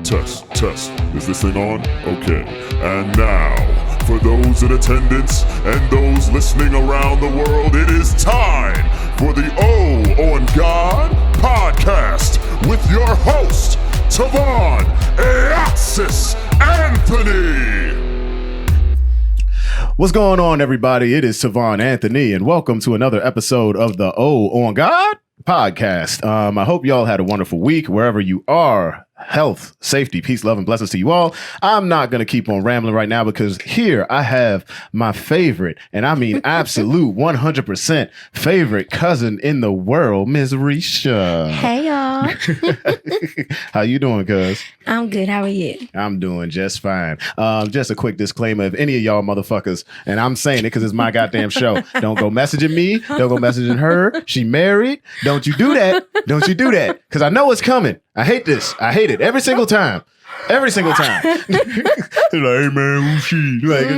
Test. Is this thing on? Okay. And now, for those in attendance and those listening around the world, it is time for the O on God podcast with your host, Tovaun Anthony. What's going on, everybody? It is Tovaun Anthony, and welcome to another episode of the O on God podcast. I hope y'all had a wonderful week wherever you are. Health, safety, peace, love, and blessings to you all. I'm not going to keep on rambling right now because here I have my favorite, and I mean absolute 100% favorite cousin in the world, Ms. Reisha. Hey, y'all. How you doing, cuz? I'm good. How are you? I'm doing just fine. Just a quick disclaimer. If any of y'all motherfuckers, and I'm saying it because it's my goddamn show, don't go messaging me. Don't go messaging her. She married. Don't you do that. Don't you do that. Because I know it's coming. I hate this. I hate it every single time. Every single time. They're like, hey man, who's she? Like,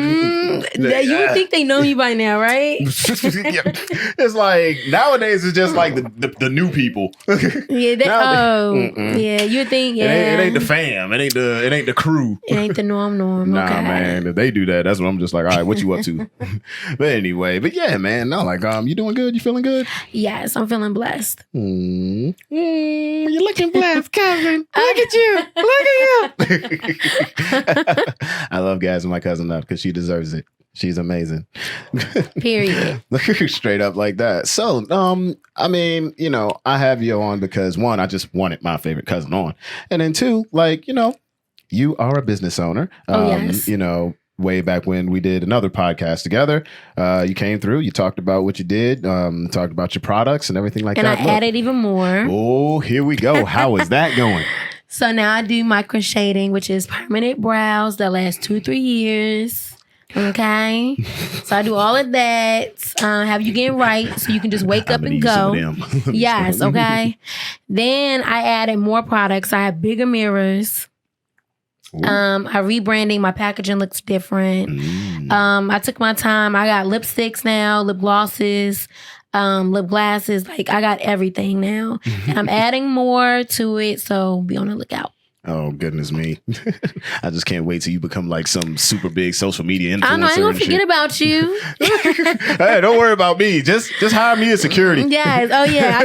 you would think they know me by now, right? It's like nowadays it's just like the new people. Yeah, you would think, yeah. It ain't the fam. It ain't the crew. It ain't the norm. Nah, okay. man. If they do that, that's when I'm just like, all right, what you up to? But anyway, yeah, man. No, like, you doing good? You feeling good? Yes, I'm feeling blessed. You're looking blessed, cousin. Look at you. Look at you. I love gassing my cousin up because she deserves it. She's amazing. Period. Straight up like that. So, I mean, I have you on because one, I just wanted my favorite cousin on. And then two, like, you are a business owner. Yes. Way back when we did another podcast together, you came through, you talked about what you did, talked about your products and everything like and that. And I added even more. Oh, here we go. How is that going? So now I do micro shading, which is permanent brows that last 2-3 years. Okay. So I do all of that. Have you getting right so you can just wake up and go. Yes. Okay. Then I added more products. I have bigger mirrors. I rebranding. My packaging looks different. I took my time. I got lipsticks now, lip glosses, lip glasses. Like I got everything now. And I'm adding more to it. So be on the lookout. Oh, goodness me. I just can't wait till you become like some super big social media influencer. I ain't gonna forget about you. Hey, don't worry about me. Just hire me as security. Yes. Oh, yeah.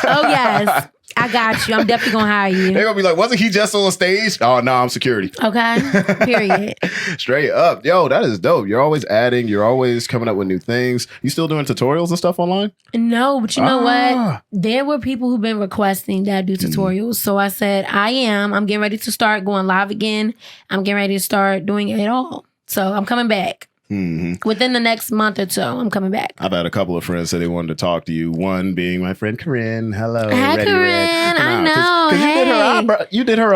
Yes. I got you. I'm definitely gonna hire you. They're gonna be like, wasn't he just on stage? Oh, no, I'm security. Okay. Period. Straight up. Yo, that is dope. You're always adding. You're always coming up with new things. You still doing tutorials and stuff online? No, but you know what? There were people who've been requesting that I do tutorials. So I said, I'm getting ready to start going live again. I'm getting ready to start doing it all. So I'm coming back. Mm-hmm. Within the next month or so, I'm coming back. I've had a couple of friends say they wanted to talk to you. One being my friend Corinne. Hello. Hi, Corinne. I know. Cause you did her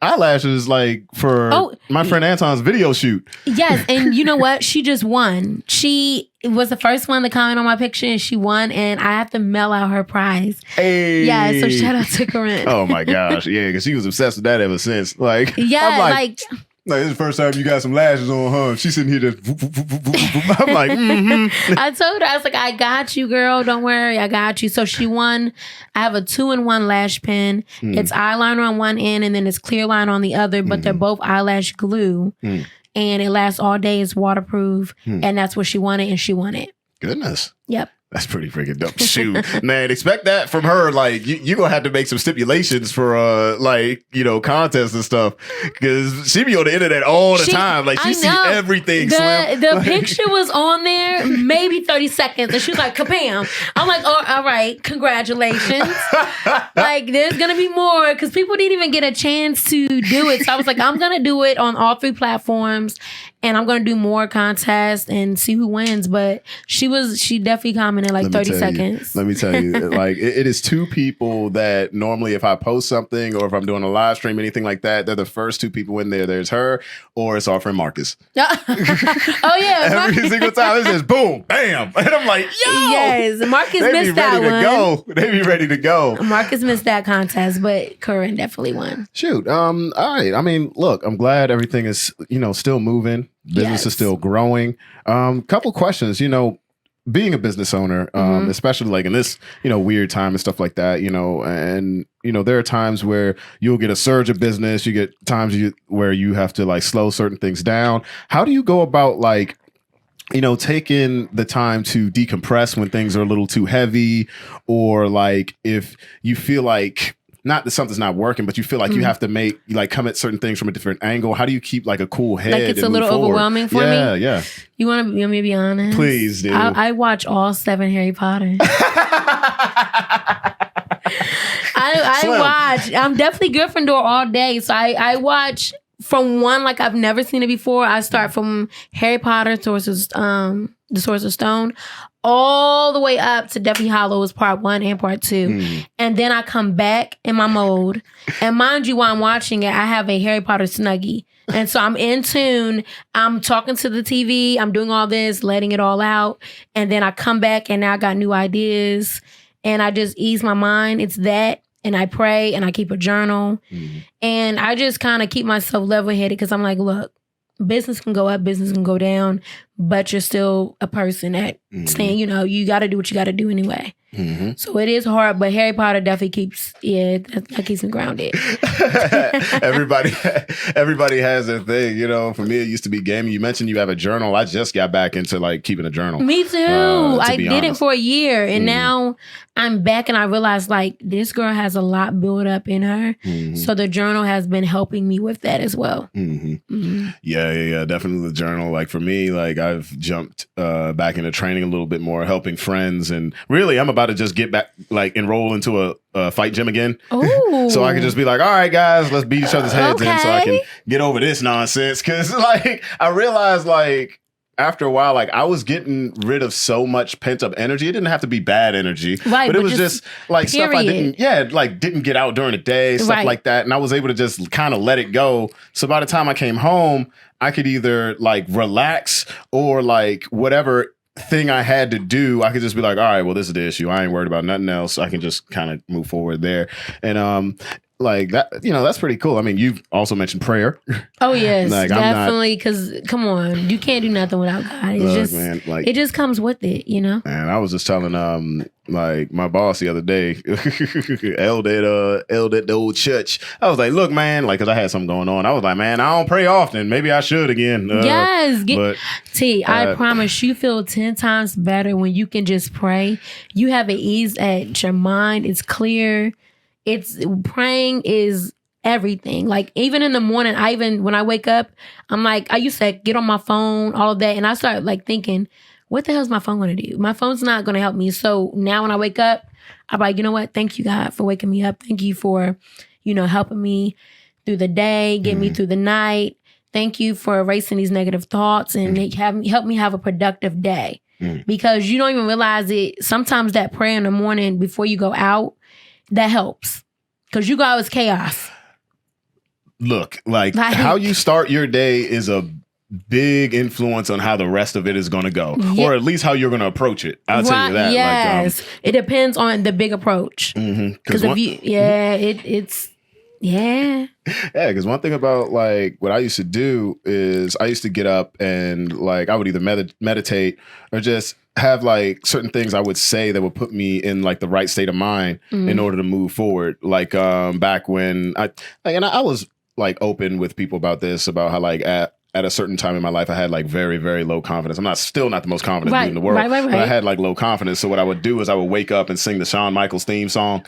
eyelashes like for my friend Anton's video shoot. Yes. And you know what? She just won. She was the first one to comment on my picture and she won. And I have to mail out her prize. Hey. Yeah. So shout out to Corinne. Oh my gosh. Yeah. Because she was obsessed with that ever since. Like, yeah. I'm like this is the first time you got some lashes on, huh? She's sitting here just I'm like, I told her, I was like, I got you, girl. Don't worry. I got you. So she won. I have a 2-in-1 lash pen. It's eyeliner on one end and then it's clear line on the other, but they're both eyelash glue. And it lasts all day. It's waterproof. And that's what she wanted and she won it. Goodness. Yep. That's pretty freaking dope. Shoot, man, expect that from her. Like, you're going to have to make some stipulations for, contests and stuff. Because she be on the internet all the time. Like, she see everything, Slim. The picture was on there maybe 30 seconds. And she was like, kabam. I'm like, oh, all right, congratulations. Like, there's going to be more. Because people didn't even get a chance to do it. So I was like, I'm going to do it on all 3 platforms. And I'm going to do more contests and see who wins. But she definitely commented like 30 seconds. Let me tell you, like it is 2 people that normally if I post something or if I'm doing a live stream, anything like that, they're the first 2 people in there. There's her or it's our friend Marcus. Oh, yeah. Every single time it's just boom, bam. And I'm like, yo. Yes, Marcus missed that one. They be ready to go. Marcus missed that contest, but Corinne definitely won. Shoot. All right. I mean, look, I'm glad everything is, still moving. Business is still growing. Couple questions, being a business owner, especially like in this, weird time and stuff like that, and there are times where you'll get a surge of business. You get times where you have to like slow certain things down. How do you go about like, taking the time to decompress when things are a little too heavy, or like if you feel like not that something's not working, but you feel like you have to come at certain things from a different angle? How do you keep like a cool head? Like it's a little overwhelming for me? Yeah. You want me to be honest? Please, dude. I watch all 7 Harry Potter. I watch. I'm definitely Gryffindor all day. So I watch from one like I've never seen it before. I start from Harry Potter, the Sorcerer's Stone, all the way up to Deathly Hallows Part 1 and Part 2. And then I come back in my mode. And mind you, while I'm watching it, I have a Harry Potter Snuggie. And so I'm in tune. I'm talking to the TV. I'm doing all this, letting it all out. And then I come back and now I got new ideas. And I just ease my mind. It's that. And I pray and I keep a journal. And I just kind of keep myself level-headed because I'm like, look, business can go up, business can go down, but you're still a person that saying, you got to do what you got to do anyway. So it is hard, but Harry Potter definitely keeps me grounded. Everybody has their thing, For me, it used to be gaming. You mentioned you have a journal. I just got back into like keeping a journal. Me too. I did it for a year, and now I'm back, and I realized like this girl has a lot built up in her. So the journal has been helping me with that as well. Yeah, definitely the journal. Like for me, like I've jumped back into training a little bit more, helping friends, and really I'm about to just get back, like enroll into a fight gym again. So I can just be like, all right, guys, let's beat each other's heads in so I can get over this nonsense. Cause like I realized like after a while, like I was getting rid of so much pent up energy. It didn't have to be bad energy, right? But it was just like stuff I didn't get out during the day, stuff like that. And I was able to just kind of let it go. So by the time I came home, I could either like relax or like whatever thing I had to do, I could just be like, all right, well, this is the issue. I ain't worried about nothing else. I can just kind of move forward there. And like that, that's pretty cool. I mean, you've also mentioned prayer. Oh yes, like, definitely. Because come on, you can't do nothing without God. It just comes with it, And I was just telling like my boss the other day, elder at the old church. I was like, look, man, like, cause I had something going on. I was like, man, I don't pray often. Maybe I should again. I promise you feel 10 times better when you can just pray. You have an ease at your mind. It's clear. Praying is everything. Like even in the morning, when I wake up, I'm like, I used to get on my phone, all of that. And I start like thinking, what the hell is my phone going to do? My phone's not going to help me. So now when I wake up, I'm like, you know what? Thank you, God, for waking me up. Thank you for, helping me through the day, getting me through the night. Thank you for erasing these negative thoughts and help me have a productive day. Because you don't even realize it. Sometimes that prayer in the morning before you go out, that helps. Because you go out as chaos. Look, like how you start your day is a big influence on how the rest of it is going to go, or at least how you're going to approach it. I'll tell you that. Yes, it depends on the big approach. Because because one thing about like what I used to do is I used to get up and like I would either meditate or just have like certain things I would say that would put me in like the right state of mind in order to move forward. Like back when I was like open with people about this, about how like at a certain time in my life, I had like very, very low confidence. I'm still not the most confident dude in the world, but I had like low confidence. So what I would do is I would wake up and sing the Shawn Michaels theme song.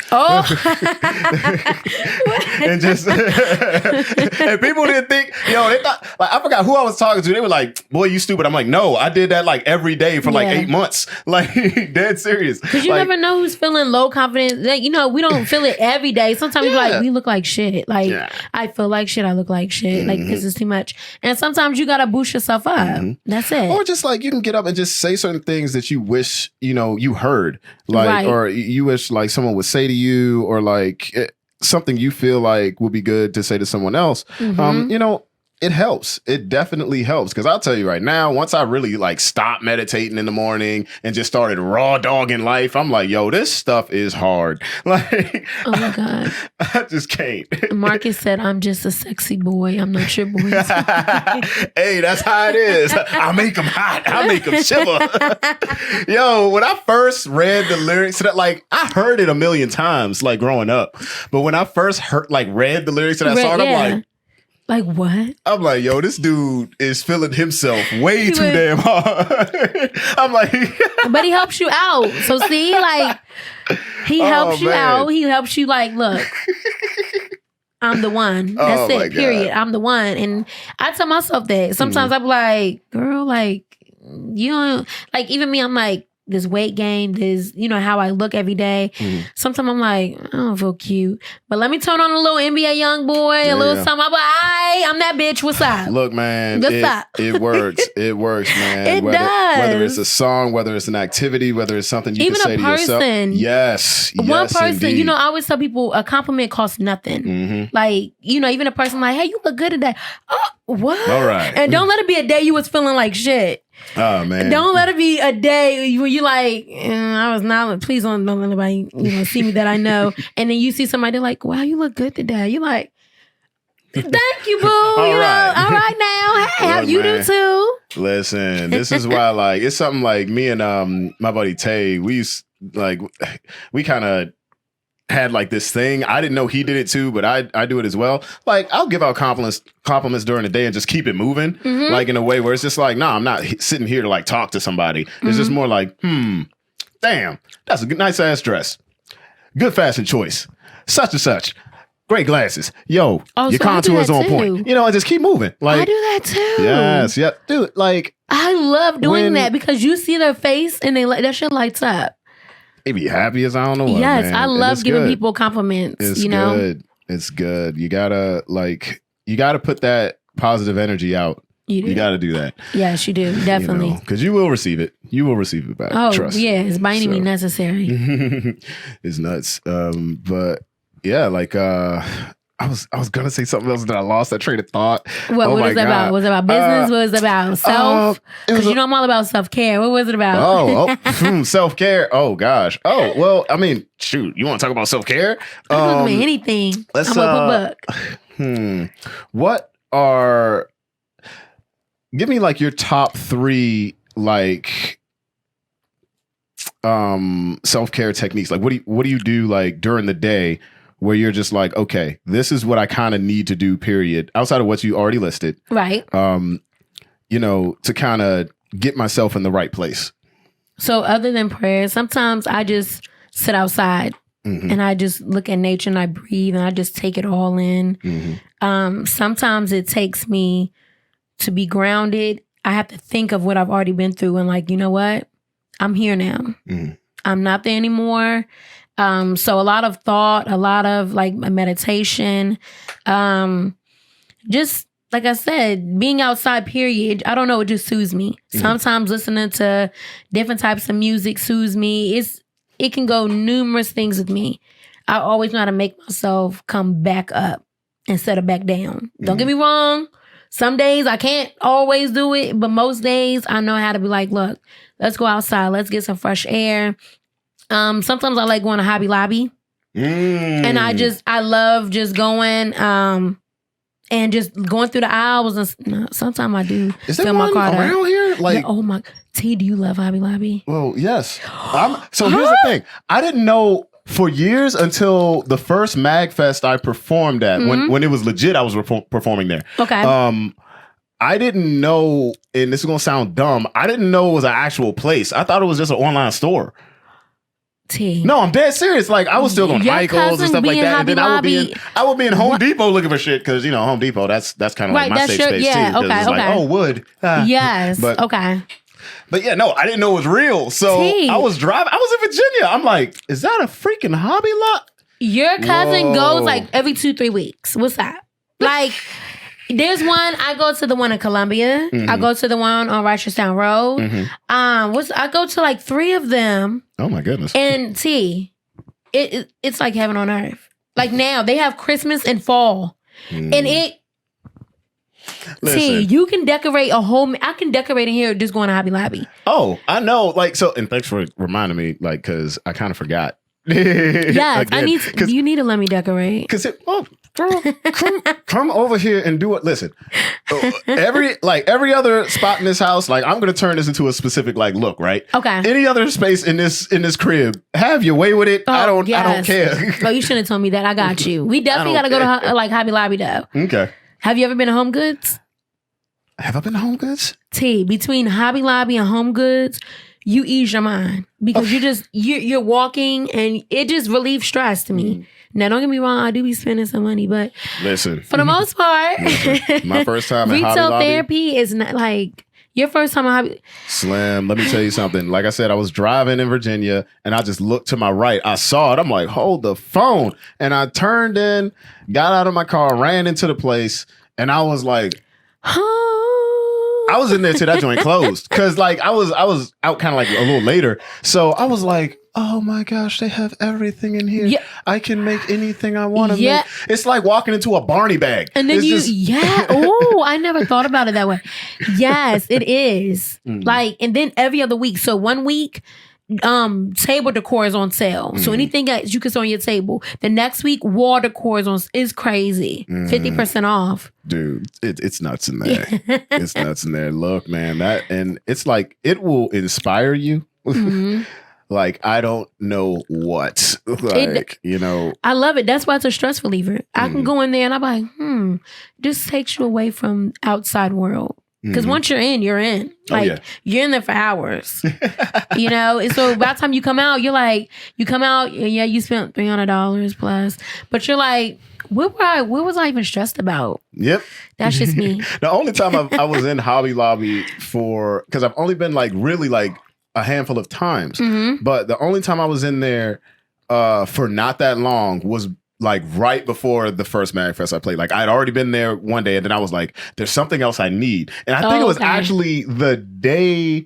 And just, and people didn't think, they thought, like, I forgot who I was talking to. They were like, boy, you stupid. I'm like, no, I did that like every day for like 8 months. Like dead serious. Because you never know who's feeling low confidence. Like, we don't feel it every day. Sometimes you're like, we look like shit. Like, I feel like shit. I look like shit. Like, this is too much. And sometimes you gotta boost yourself up. That's it. Or just like you can get up and just say certain things that you wish you heard, like or you wish like someone would say to you, or like something you feel like would be good to say to someone else. it helps. It definitely helps. Because I'll tell you right now, once I really like stopped meditating in the morning and just started raw dogging life, I'm like, yo, this stuff is hard. Like, Oh my God. I just can't. Marcus said, I'm just a sexy boy. I'm not your boy. Hey, that's how it is. I make them hot. I make them shiver. Yo, when I first read the lyrics to that, like, I heard it a million times, like, growing up. But when I first read the lyrics to that song, I'm like, what? I'm like, yo, this dude is feeling himself way too damn hard. I'm like, but he helps you out. So see, like, he helps you out. He helps you, like, look, I'm the one. That's it, period. I'm the one. And I tell myself that. Sometimes I'm like, girl, like, you don't, like, even me, I'm like, this weight gain, this, you know, how I look every day. Sometimes I'm like, I don't feel cute. But let me turn on a little NBA young boy, a little something. I'm like, I'm that bitch. What's up? Look, man, it works. It works, man. It does. Whether it's a song, whether it's an activity, whether it's something you even can say to yourself. Yes. One person, indeed. you know, I always tell people a compliment costs nothing. Like, you know, even a person like, hey, you look good today. Oh, what? All right. And don't let it be a day you was feeling like shit. Oh, man. Don't let it be a day where you like, I was not, please don't let anybody, you know, see me that I know. And then you see somebody like, wow, you look good today. You like, thank you, boo. All right now. Hey, how you do too? Listen, this is why, like, it's something like me and my buddy Tay, we kind of had like this thing. I didn't know he did it too, but I do it as well. Like, I'll give out compliments during the day and just keep it moving, like in a way where it's just like, I'm not sitting here to like talk to somebody. It's just more like, damn, that's a nice ass dress. Good fashion choice. Such and such. Great glasses. Yo, your contour is on point. You know, I just keep moving. Like, I do that too. Yes, yeah. Dude, like, I love doing that because you see their face and that shit lights up. They be happy as I don't know what. Yes, man. I love giving people compliments. It's know, good. It's good. You gotta put that positive energy out. You gotta do that. Yes, you do. Definitely. Because you will receive it. You will receive it back. Oh, trust. yeah, it's by any means necessary. It's nuts. But yeah, like I was gonna say something else that I lost that train of thought. What was it about? Was it about business? What was it about self? Because you know I'm all about self-care. What was it about? Self-care. Oh gosh. Oh well, I mean, shoot. You want to talk about self-care? I mean anything. Let's I'm open book. What are? Give me like your top 3 like self-care techniques. Like what do you do like during the day? Where you're just like, okay, this is what I kind of need to do, period. Outside of what you already listed. Right. You know, to kind of get myself in the right place. So other than prayer, sometimes I just sit outside and I just look at nature and I breathe and I just take it all in. Sometimes it takes me to be grounded. I have to think of what I've already been through and like, you know what? I'm here now. I'm not there anymore. So a lot of thought, a lot of like meditation, just like I said, being outside, period. I don't know. It just soothes me. Sometimes listening to different types of music soothes me. It can go numerous things with me. I always know how to make myself come back up instead of back down. Don't get me wrong. Some days I can't always do it, but most days I know how to be like, look, let's go outside. Let's get some fresh air. Sometimes I like going to Hobby Lobby and I love just going, and just going through the aisles and sometimes I do. Is there one around here? Like, oh my, T, do you love Hobby Lobby? Well, yes. So here's the thing. I didn't know for years until the first MagFest I performed at when it was legit. I was performing there. Okay. I didn't know, and this is going to sound dumb. I didn't know it was an actual place. I thought it was just an online store. T. No, I'm dead serious. Like I was still going to Michael's and stuff like that, and then I would be in Home Depot looking for shit because Home Depot that's kind of like my safe space too. Yeah, okay, it's like, oh, wood. Yes. But, okay. But yeah, no, I didn't know it was real. So I was driving. I was in Virginia. I'm like, is that a freaking Hobby Lot? Your cousin goes like every 2-3 weeks. What's that? Like. There's one, I go to the one in Columbia. I go to the one on Reisha Road. I go to like 3 of them. Oh my goodness. And it's like heaven on earth. Like now, they have Christmas and fall. And See, you can decorate a whole. I can decorate in here just going to Hobby Lobby. Oh, I know. Like, so, and thanks for reminding me, like, because I kind of forgot. Yes, I need. You need to let me decorate. Because come over here and do it. Listen, every other spot in this house, like, I'm gonna turn this into a specific like look, right? Okay. Any other space in this crib, have your way with it. Oh, I don't care. Oh, you shouldn't have told me that. I got you. We definitely got to go to like Hobby Lobby though. Okay. Have you ever been to Home Goods? Have I been to Home Goods? Between Hobby Lobby and Home Goods, you ease your mind because you're walking and it just relieves stress to me. Now, don't get me wrong, I do be spending some money, but listen, for the most part, my first time at Hobby retail Lobby, therapy is not like your first time at Hobby. Slim, let me tell you something. Like I said, I was driving in Virginia and I just looked to my right. I saw it. I'm like, hold the phone. And I turned in, got out of my car, ran into the place, and I was like, I was in there till that joint closed. Cause like I was out kind of like a little later. So I was like, oh my gosh, they have everything in here. Yeah. I can make anything I want to make. It's like walking into a Barney bag. And then oh, I never thought about it that way. Yes, it is. Like, and then every other week. So 1 week, table decor is on sale. So anything that you can throw on your table. The next week, wall decor is crazy. 50% off. Dude, it's nuts in there. It's nuts in there. Look, man, and it's like it will inspire you. Like, I don't know what. Like, I love it. That's why it's a stress reliever. I can go in there and I'm like, just takes you away from outside world. Because once you're in, you're in. Like, you're in there for hours. And so by the time you come out, you spent $300 plus. But you're like, what was I even stressed about? Yep. That's just me. The only time I was in Hobby Lobby because I've only been like really like a handful of times. But the only time I was in there for not that long was like right before the first MagFest I played. Like I'd already been there one day and then I was like, there's something else I need. And I think it was actually the day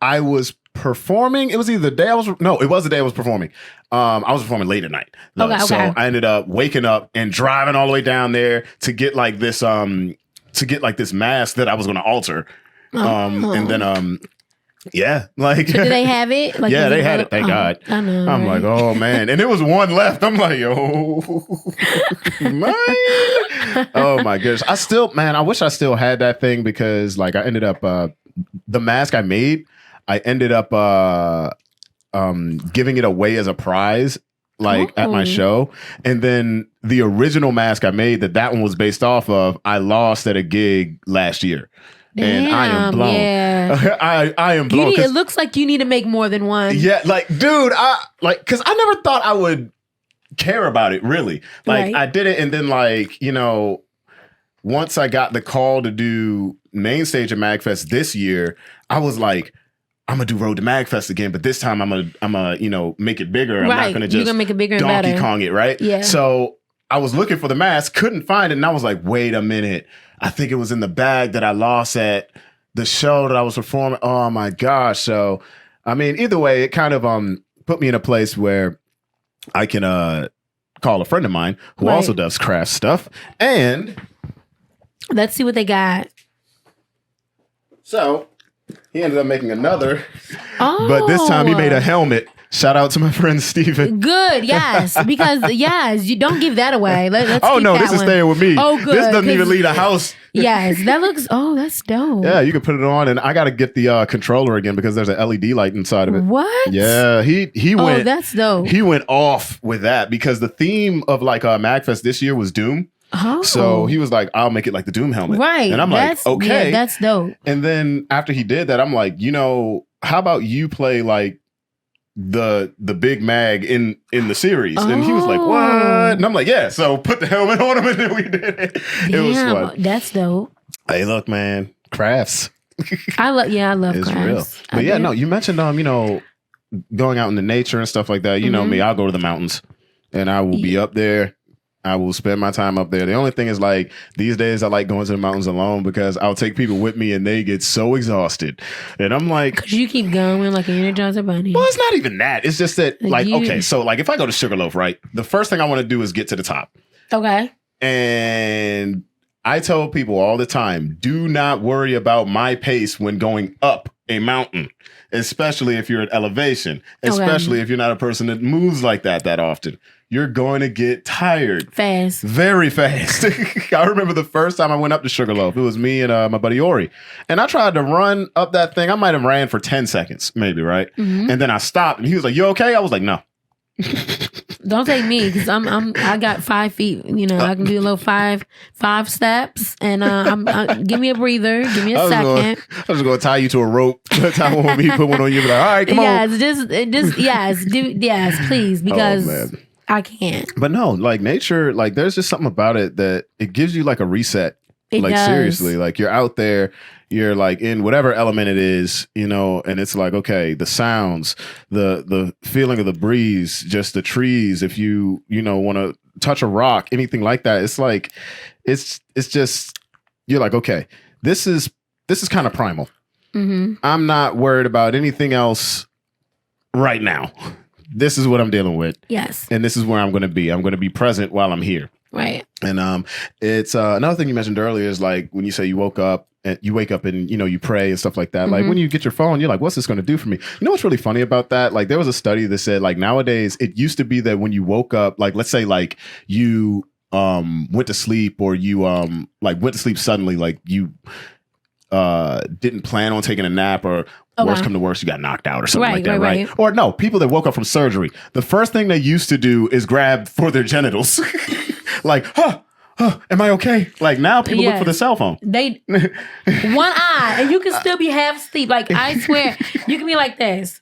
I was performing. It was either the day it was the day I was performing. I was performing late at night. So I ended up waking up and driving all the way down there to get like this mask that I was going to alter. And then like, so do they have it? Like, yeah, they had it. Thank God. I know. I'm like, oh man, and there was one left. I'm like, oh, man. Oh my goodness. I wish I still had that thing because like I ended up the mask I made. I ended up giving it away as a prize. Like at my show. And then the original mask I made that one was based off of, I lost at a gig last year. And I am blown. Yeah. I am blown. It looks like you need to make more than one. Yeah, like, dude, because I never thought I would care about it, really. Like, I did it, and then, like, once I got the call to do main stage at MagFest this year, I was like, I'm gonna do Road to MagFest again, but this time I'm gonna make it bigger. I'm not gonna just You're gonna make it bigger and Donkey better. Kong it, right? Yeah. So I was looking for the mask, couldn't find it, and I was like, wait a minute. I think it was in the bag that I lost at the show that I was performing. Oh my gosh. So, I mean, either way, it kind of put me in a place where I can call a friend of mine who also does craft stuff. And let's see what they got. So, he ended up making another. But this time he made a helmet. Shout out to my friend Steven. Good, yes. Because, you don't give that away. Let's keep no, that this is staying with me. Oh, good. This doesn't even leave the house. Yes, that's dope. Yeah, you can put it on, and I got to get the controller again because there's an LED light inside of it. What? Yeah, he went. Oh, that's dope. He went off with that because the theme of like MagFest this year was Doom. Oh. So he was like, I'll make it like the Doom helmet. Right. And I'm like, okay. Yeah, that's dope. And then after he did that, I'm like, how about you play like the big mag in the series? And he was like, what? And I'm like, yeah. So put the helmet on him and then we did it. It was fun. That's dope. Hey, look, man, crafts. I love it's crafts. Real. But you mentioned going out in the nature and stuff like that. You know me, I'll go to the mountains and I will be up there. I will spend my time up there. The only thing is, like, these days I like going to the mountains alone because I'll take people with me and they get so exhausted. And I'm like... Because you keep going like an Energizer Bunny. Well, it's not even that. It's just that, like, okay, so, like, if I go to Sugarloaf, right, the first thing I want to do is get to the top. Okay. And I tell people all the time, do not worry about my pace when going up a mountain, especially if you're at elevation, especially if you're not a person that moves like that often. You're going to get tired. Fast. Very fast. I remember the first time I went up to Sugarloaf. It was me and my buddy Ori. And I tried to run up that thing. I might have ran for 10 seconds, maybe, right? Mm-hmm. And then I stopped and he was like, you okay? I was like, no. Don't take me because I got 5 feet. You know, I can do a little five steps, and give me a breather, give me a second. I was going to tie you to a rope. Tie one on me, put one on you. Be like, all right, come on. Yes, please, because I can't. But no, like nature, like there's just something about it that it gives you like a reset. It like does. Seriously, like you're out there. You're like in whatever element it is, you know, and it's like, okay, the sounds, the feeling of the breeze, just the trees. If you want to touch a rock, anything like that, it's like, it's just, you're like, okay, this is kind of primal. Mm-hmm. I'm not worried about anything else right now. This is what I'm dealing with. Yes. And this is where I'm going to be. I'm going to be present while I'm here. Right. And it's another thing you mentioned earlier is like when you say you wake up and you pray and stuff like that. Mm-hmm. Like when you get your phone, you're like, what's this going to do for me? You know what's really funny about that? Like there was a study that said like nowadays it used to be that when you woke up, like let's say like you went to sleep or you like went to sleep suddenly, like you didn't plan on taking a nap or worst come to worst, you got knocked out or something like that, right? Or no, people that woke up from surgery, the first thing they used to do is grab for their genitals. Like, am I okay? Like now people look for the cell phone. They one eye and you can still be half asleep. Like I swear, you can be like this.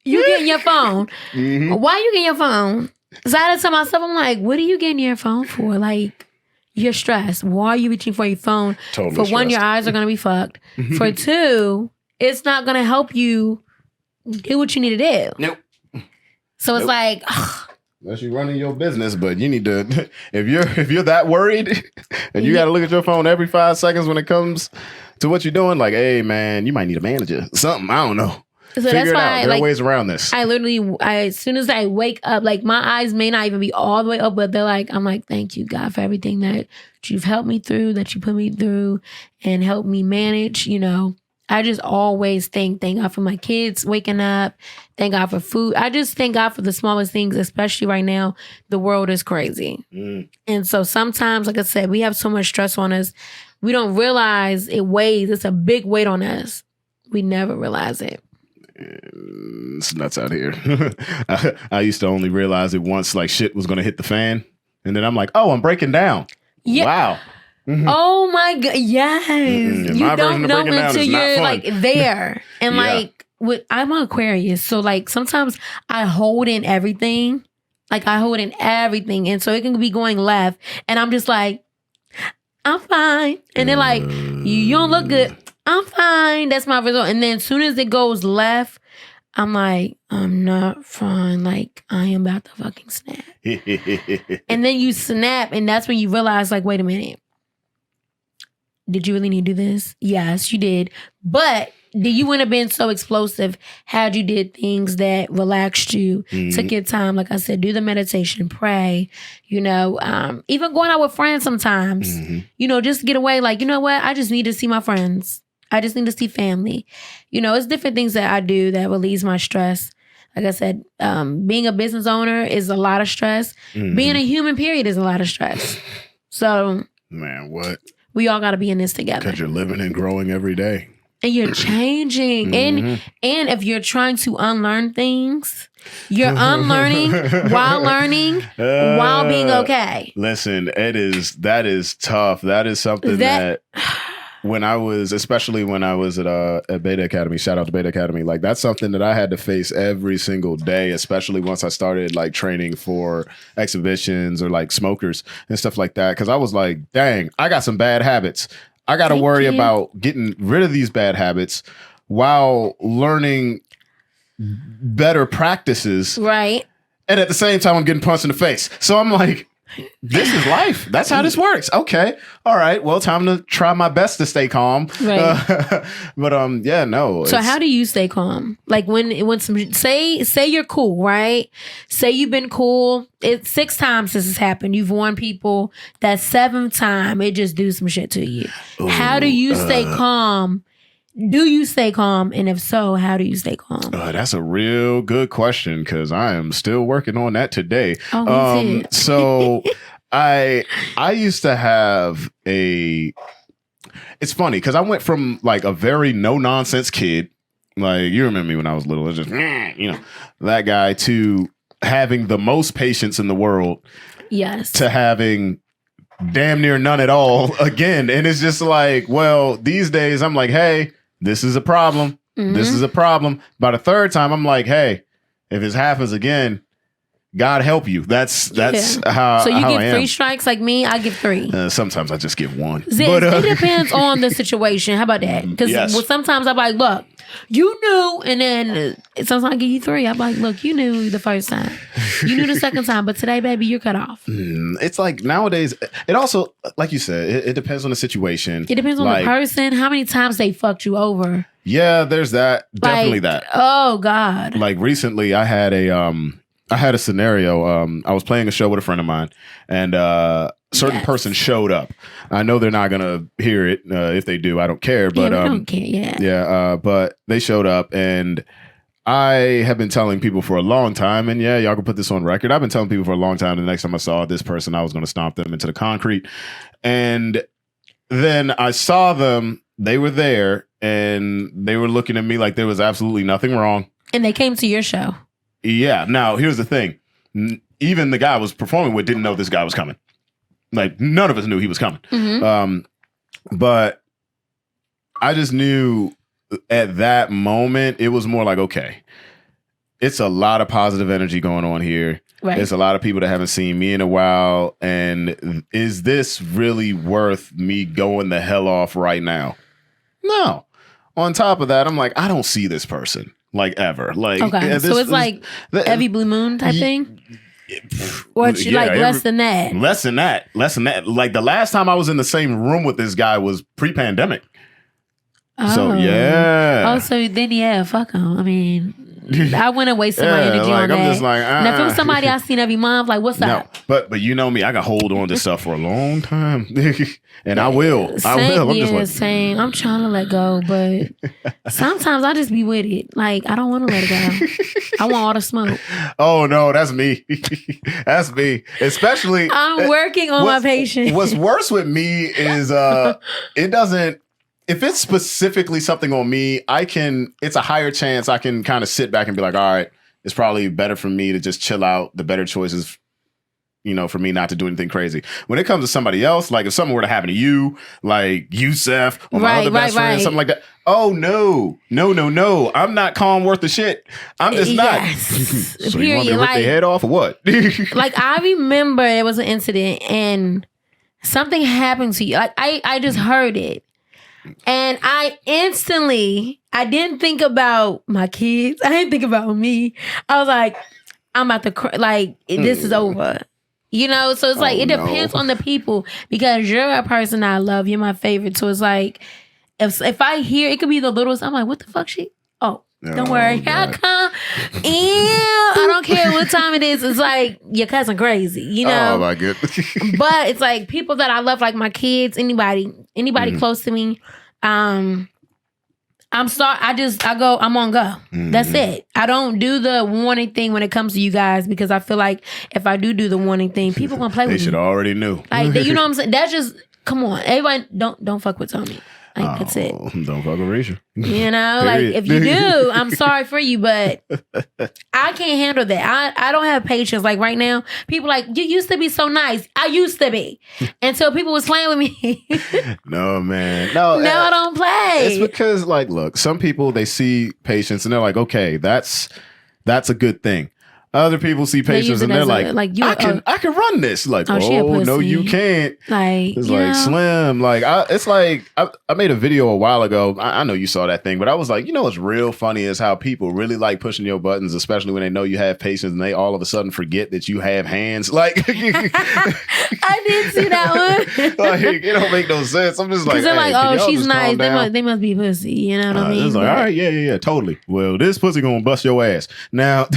You getting your phone. Mm-hmm. Why you getting your phone? So I had to tell myself, I'm like, what are you getting your phone for? Like, you're stressed. Why are you reaching for your phone? Totally for stressed. one, your eyes are going to be fucked. For two, it's not going to help you do what you need to do. Nope. So it's like, ugh. Unless you're running your business, but you need to, if you're that worried and you got to look at your phone every 5 seconds when it comes to what you're doing, like, hey man, you might need a manager, something, I don't know. So Figure that's it why out. There are ways around this. I literally, as soon as I wake up, like my eyes may not even be all the way up, but they're like, I'm like, thank you God for everything that you've helped me through, that you put me through and helped me manage, you know. I just always thank God for my kids waking up. Thank God for food. I just thank God for the smallest things, especially right now. The world is crazy. Mm. And so sometimes, like I said, we have so much stress on us. We don't realize it weighs. It's a big weight on us. We never realize it. It's nuts out here. I used to only realize it once like shit was going to hit the fan. And then I'm like, oh, I'm breaking down. Yeah. Wow. Mm-hmm. Oh my God. Yes. You don't know until you're like there. And like I'm an Aquarius. So like sometimes I hold in everything. Like I hold in everything. And so it can be going left. And I'm just like, I'm fine. And they're like, you don't look good. I'm fine. That's my result. And then as soon as it goes left, I'm like, I'm not fine. Like, I am about to fucking snap. And then you snap, and that's when you realize, like, wait a minute. Did you really need to do this? Yes, you did. But you wouldn't have been so explosive had you did things that relaxed you, took your time. Like I said, do the meditation, pray, you know, even going out with friends sometimes, you know, just get away. Like, you know what? I just need to see my friends. I just need to see family. You know, it's different things that I do that relieves my stress. Like I said, being a business owner is a lot of stress. Being a human, period, is a lot of stress. So, man, what? We all got to be in this together. Because you're living and growing every day. And you're changing. And if you're trying to unlearn things, you're unlearning while learning, while being okay. Listen, that is tough. That is something that especially when I was at Beta Academy, shout out to Beta Academy, like that's something that I had to face every single day, especially once I started like training for exhibitions or like smokers and stuff like that. Cause I was like, dang, I got some bad habits. I got to worry about getting rid of these bad habits while learning better practices. Right. And at the same time, I'm getting punched in the face. So I'm like, this is life. That's how this works. Okay. All right. Well, time to try my best to stay calm. Right. But yeah, no. So how do you stay calm? Like when say you're cool, right? Say you've been cool. It's 6 times this has happened. You've warned people. That 7th time, it just do some shit to you. Ooh, how do you stay calm? Do you stay calm? And if so, how do you stay calm? That's a real good question because I am still working on that today. Oh, me too. So I used to have it's funny because I went from like a very no nonsense kid, like you remember me when I was little, it's just that guy, to having the most patience in the world. Yes. To having damn near none at all again. And it's just like, well, these days I'm like, hey, this is a problem. This is a problem. By the 3rd time, I'm like, hey, if this happens again, God help you. That's how. So you how give 3 strikes like me? I give 3. Sometimes I just give 1. It depends on the situation. How about that? Because sometimes I'm like, look, you knew, and then sometimes I give you 3. I'm like, look, you knew the 1st time, you knew the 2nd time, but today, baby, you're cut off. It's like nowadays. It also, like you said, it depends on the situation. It depends on the person. How many times they fucked you over? Yeah, there's that. Definitely that. Oh God. Like recently, I had a scenario. I was playing a show with a friend of mine, and certain person showed up. I know they're not gonna hear it. If they do, I don't care. But we don't care. Yeah. But they showed up, and I have been telling people for a long time, and yeah, y'all can put this on record. I've been telling people for a long time. The next time I saw this person, I was gonna stomp them into the concrete. And then I saw them. They were there, and they were looking at me like there was absolutely nothing wrong. And they came to your show. Yeah. Now, here's the thing. Even the guy I was performing with didn't know this guy was coming. Like, none of us knew he was coming. But I just knew at that moment, it was more like, okay, it's a lot of positive energy going on here. Right. There's a lot of people that haven't seen me in a while. And is this really worth me going the hell off right now? No. On top of that, I'm like, I don't see this person. Like ever. Like, okay. So it's like every blue moon type thing? Or it's like less than that? Less than that. Like the last time I was in the same room with this guy was pre-pandemic. Oh. So, yeah. Oh, so then, fuck him. I mean, I wouldn't waste my energy on that. I'm just like, now, if it was somebody I seen every month, like, what's up? But you know me, I got hold on to stuff for a long time. And I will. I'm just like, same. I'm trying to let go, but sometimes I just be with it. Like, I don't want to let it go. I want all the smoke. Oh, no, that's me. That's me. Especially. I'm working on my patience. What's worse with me is it doesn't. If it's specifically something on me, it's a higher chance I can kind of sit back and be like, all right, it's probably better for me to just chill out. The better choice is, for me not to do anything crazy. When it comes to somebody else, like if something were to happen to you, like Yusef or my other best friend, something like that. Oh, no. I'm not calm worth the shit. I'm just not. So you want me to rip their head off or what? Like I remember there was an incident and something happened to you. Like I just heard it. And I didn't think about my kids. I didn't think about me. I was like, I'm about to cry. Like, this is over. So it's like, it depends on the people because you're a person I love. You're my favorite. So it's like, if I hear, it could be the littlest, I'm like, what the fuck don't worry. I'll come. I don't care what time it is. It's like, your cousin crazy, Oh, my goodness. But it's like people that I love, like my kids, anybody close to me. I'm sorry. I'm on go. That's it. I don't do the warning thing when it comes to you guys because I feel like if I do the warning thing, people gonna play with me. They should already knew. Like, you know what I'm saying? That's just, come on. Everybody, don't fuck with Tommy. Like, that's it. Don't fuck with Reisha. Like, if you do, I'm sorry for you, but I can't handle that. I don't have patience. Like, right now, people like, you used to be so nice. I used to be. Until people was playing with me. No, man. No, I don't play. It's because, like, look, some people, they see patience and they're like, okay, that's a good thing. Other people see patients and they're like I can run this. Like, oh no, you can't. Like, it's like Slim. Like, I made a video a while ago. I know you saw that thing, but I was like, what's real funny is how people really like pushing your buttons, especially when they know you have patients and they all of a sudden forget that you have hands. Like, I did see that one. Like, it don't make no sense. I'm just like, they're like, oh, she's nice. They must be pussy. You know what I mean? It's like, all right, yeah, totally. Well, this pussy gonna bust your ass. Now,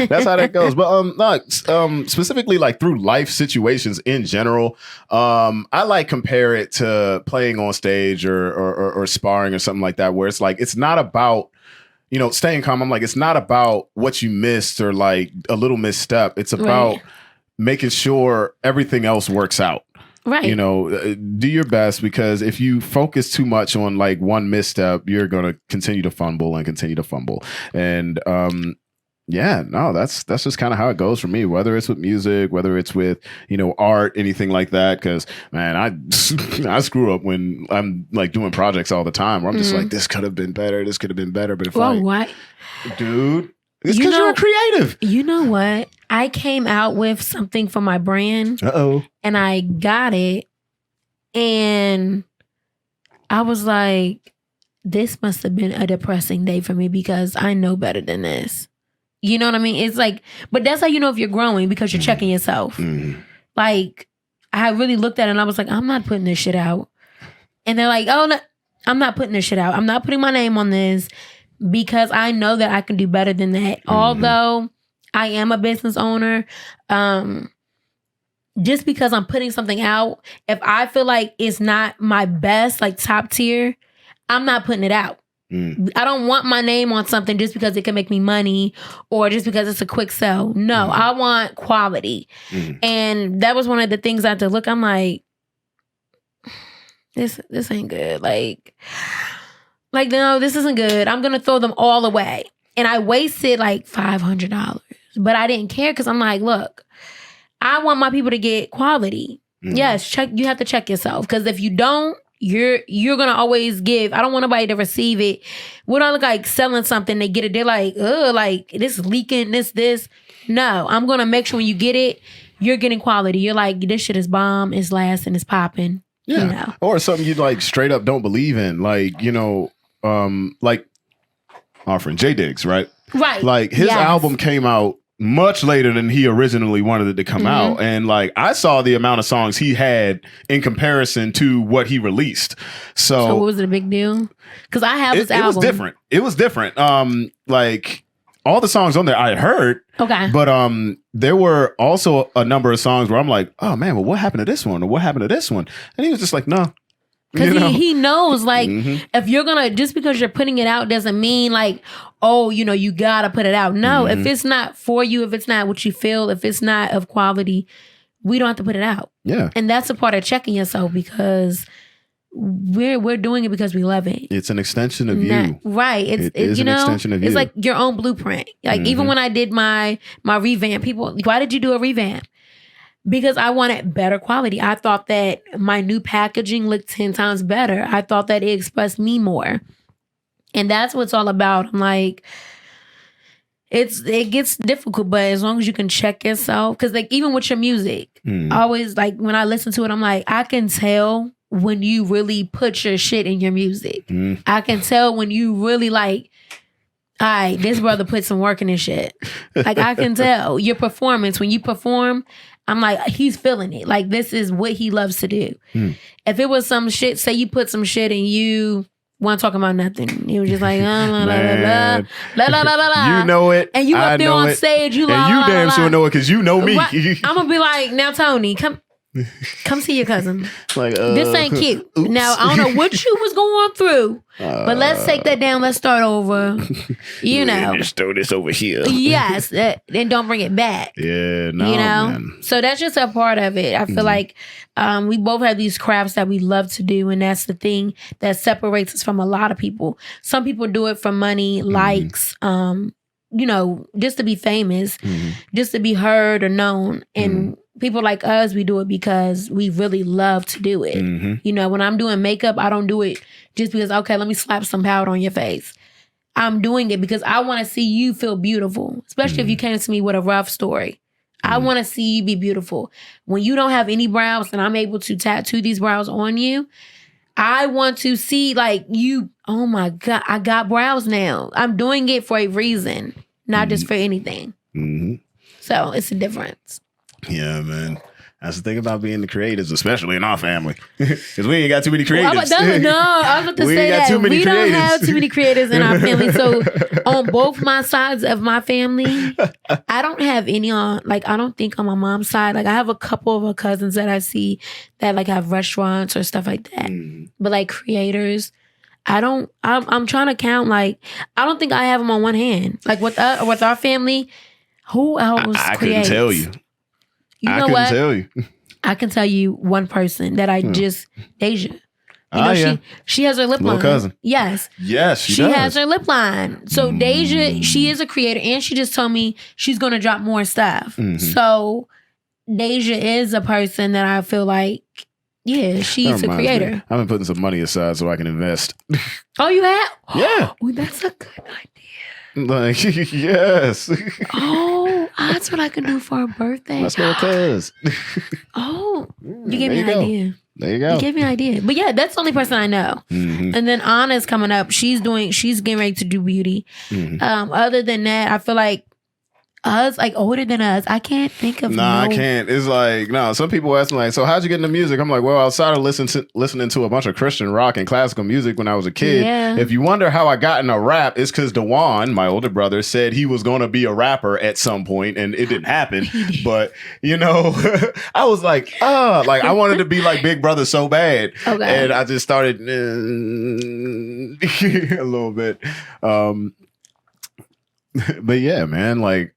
that's how that goes. But specifically like through life situations in general, I like compare it to playing on stage or sparring or something like that, where it's like it's not about staying calm. I'm like, it's not about what you missed or like a little misstep. It's about making sure everything else works out. Right. Do your best, because if you focus too much on like one misstep, you're going to continue to fumble. And that's just kind of how it goes for me, whether it's with music, whether it's with, art, anything like that. Cause man, I screw up when I'm like doing projects all the time where I'm just like, this could have been better. But if what? Dude, it's because you're creative. You know what? I came out with something for my brand. And I got it. And I was like, this must have been a depressing day for me because I know better than this. You know what I mean? It's like, but that's how you know if you're growing, because you're checking yourself. Like, I really looked at it and I was like, I'm not putting this shit out. And they're like, oh, no, I'm not putting this shit out. I'm not putting my name on this because I know that I can do better than that. Although I am a business owner, just because I'm putting something out, if I feel like it's not my best, like top tier, I'm not putting it out. I don't want my name on something just because it can make me money or just because it's a quick sell. No, I want quality. And that was one of the things I had to look. I'm like, this ain't good. Like, no, this isn't good. I'm going to throw them all away. And I wasted like $500, but I didn't care because I'm like, look, I want my people to get quality. Yes, you have to check yourself, because if you don't, you're gonna always give. I don't want nobody to receive it. We don't look like selling something, they get it, they're like, ugh, like this is leaking, this. No, I'm gonna make sure when you get it, you're getting quality. You're like, this shit is bomb, it's lasting, it's popping. Yeah. Or something you like straight up don't believe in. Like, like our friend J Diggs, right? Right. Like his album came out much later than he originally wanted it to come out. And like, I saw the amount of songs he had in comparison to what he released. So what was it, a big deal? Because I have his album. It was different. Like all the songs on there I had heard. Okay. But there were also a number of songs where I'm like, oh man, well, what happened to this one? Or what happened to this one? And he was just like, no. Because he knows, like, if you're going to, just because you're putting it out doesn't mean like, oh, you got to put it out. No, if it's not for you, if it's not what you feel, if it's not of quality, we don't have to put it out. Yeah. And that's a part of checking yourself, because we're doing it because we love it. It's an extension of you. Right. It is an extension of you. It's like your own blueprint. Like even when I did my revamp, people, why did you do a revamp? Because I wanted better quality. I thought that my new packaging looked 10 times better. I thought that it expressed me more. And that's what it's all about. I'm like, it gets difficult, but as long as you can check yourself, because like even with your music, always like when I listen to it, I'm like, I can tell when you really put your shit in your music. I can tell when you really like, all right, this brother put some work in his shit. Like I can tell your performance, when you perform, I'm like, he's feeling it. Like, this is what he loves to do. If it was some shit, say you put some shit and you weren't talking about nothing. You were just like, la, la, la, la, la, la, la. You know it. And you up there on stage, you and you damn sure know it because you know me. Right. I'm going to be like, now, Tony, come see your cousin. Like, this ain't cute. Oops. Now, I don't know what you was going through, but let's take that down. Let's start over. Just throw this over here. Yes. And don't bring it back. Yeah, no, man. So that's just a part of it. I feel like we both have these crafts that we love to do, and that's the thing that separates us from a lot of people. Some people do it for money, likes, just to be famous, just to be heard or known. And people like us, we do it because we really love to do it. When I'm doing makeup, I don't do it just because, okay, let me slap some powder on your face. I'm doing it because I want to see you feel beautiful, especially if you came to me with a rough story. I want to see you be beautiful. When you don't have any brows and I'm able to tattoo these brows on you, I want to see like you, oh my God, I got brows now. I'm doing it for a reason, not just for anything. Mm-hmm. So it's a difference. Yeah, man. That's the thing about being the creatives, especially in our family. Because we ain't got too many creatives. I was about to We say ain't got that. too many We don't creatives. have too many creators in our family. So on both my sides of my family, I don't have any on, like, I don't think on my mom's side. Like, I have a couple of her cousins that I see that, like, have restaurants or stuff like that. But, like, creators, I'm trying to count, like, I don't think I have them on one hand. Like, with our family, who else I creates? couldn't tell you. You know what? Tell you. I can tell you one person that I just, Deja. You know, yeah. she has her lip Little line. cousin. Yes. Yes, she She does. has her lip line. So Deja, she is a creator and she just told me she's going to drop more stuff. So Deja is a person that I feel like, yeah, she's a creator. Me. I've been putting some money aside so I can invest. Oh, you have? Yeah. Oh, that's a good idea. Like, yes. Oh, that's what I can do for a birthday. That's what it is. Oh, you gave me an There you go. idea. There you go. You gave me an idea. But yeah, that's the only person I know. And then Anna's coming up. She's getting ready to do beauty. Other than that, I feel like us, like older than us, I can't think of I can't. It's like, no, some people ask me like, so how'd you get into music? I'm like, well, I started listening to a bunch of Christian rock and classical music when I was a kid. Yeah. If you wonder how I got into rap, it's because Tovaun, my older brother, said he was going to be a rapper at some point, and it didn't happen. But, you know, I was like, I wanted to be like Big Brother so bad. Okay. And I just started a little bit. But yeah, man, like,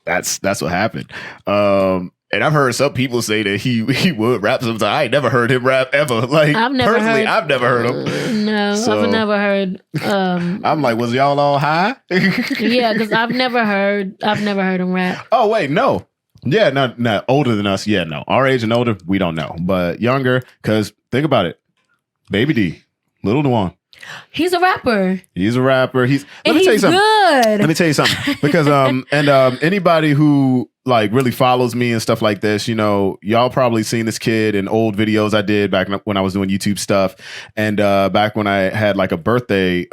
that's what happened. And I've heard some people say that he would rap sometimes. I ain't never heard him rap ever. Like, I've never heard him. No, So, I've never heard. I'm like, was y'all all high? Yeah, because I've never heard him rap. Oh wait, no. Yeah, not older than us. Yeah, no. Our age and older, we don't know. But younger, because think about it. Baby D, Little Tovaun. He's a rapper. He's a rapper. Let me he's tell you something. good. Let me tell you something. Because anybody who like really follows me and stuff like this, you know, y'all probably seen this kid in old videos I did back when I was doing YouTube stuff. And back when I had like a birthday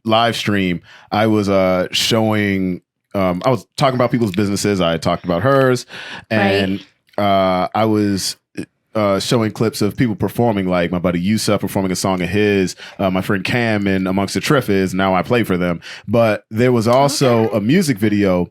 live stream, I was showing I was talking about people's businesses. I talked about hers, and I was showing clips of people performing, like my buddy Yusuf performing a song of his, my friend Cam and Amongst the Triffids. Now I play for them. But there was also a music video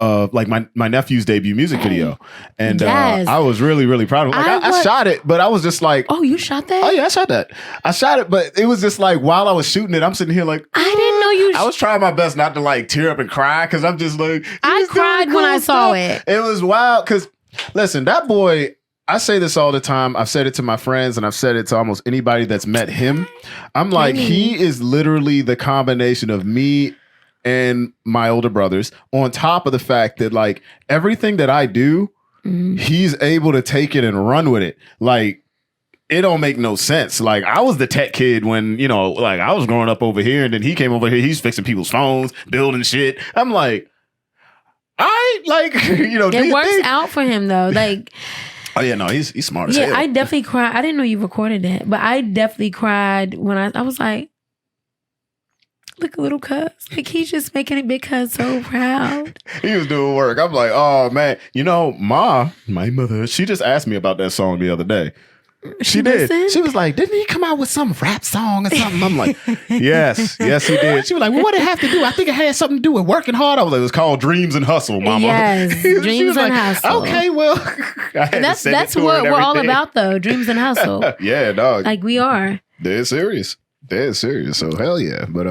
of like my nephew's debut music video. And I was really, really proud of it. Like, I shot it, but I was just like, oh, you shot that? Oh yeah, I shot that. I shot it, but it was just like while I was shooting it, I'm sitting here like, I didn't know you. I was trying my best not to like tear up and cry because I'm just like, I cried when I saw it. It was wild because listen, that boy, I say this all the time. I've said it to my friends and I've said it to almost anybody that's met him. I'm like, he is literally the combination of me and my older brothers, on top of the fact that like everything that I do, he's able to take it and run with it. Like, it don't make no sense. Like, I was the tech kid when, you know, like I was growing up over here and then he came over here. He's fixing people's phones, building shit. I'm like, you know, it works out for him though. Like, oh yeah, no, he's smart as hell. Yeah, I definitely cried. I didn't know you recorded that, but I definitely cried when I was like, look, a little cuz. Like, he's just making a big cuz so proud. He was doing work. I'm like, oh man. You know, my mother, she just asked me about that song the other day. She did. She was like, didn't he come out with some rap song or something? I'm like, yes, he did. She was like, well, what did it have to do? I think it had something to do with working hard. I was like, it was called Dreams and Hustle, mama. Yes, Dreams and Hustle. Okay, well. That's what we're all about, though. Dreams and Hustle. Yeah, dog. Like, we are. Dead serious. So hell yeah. But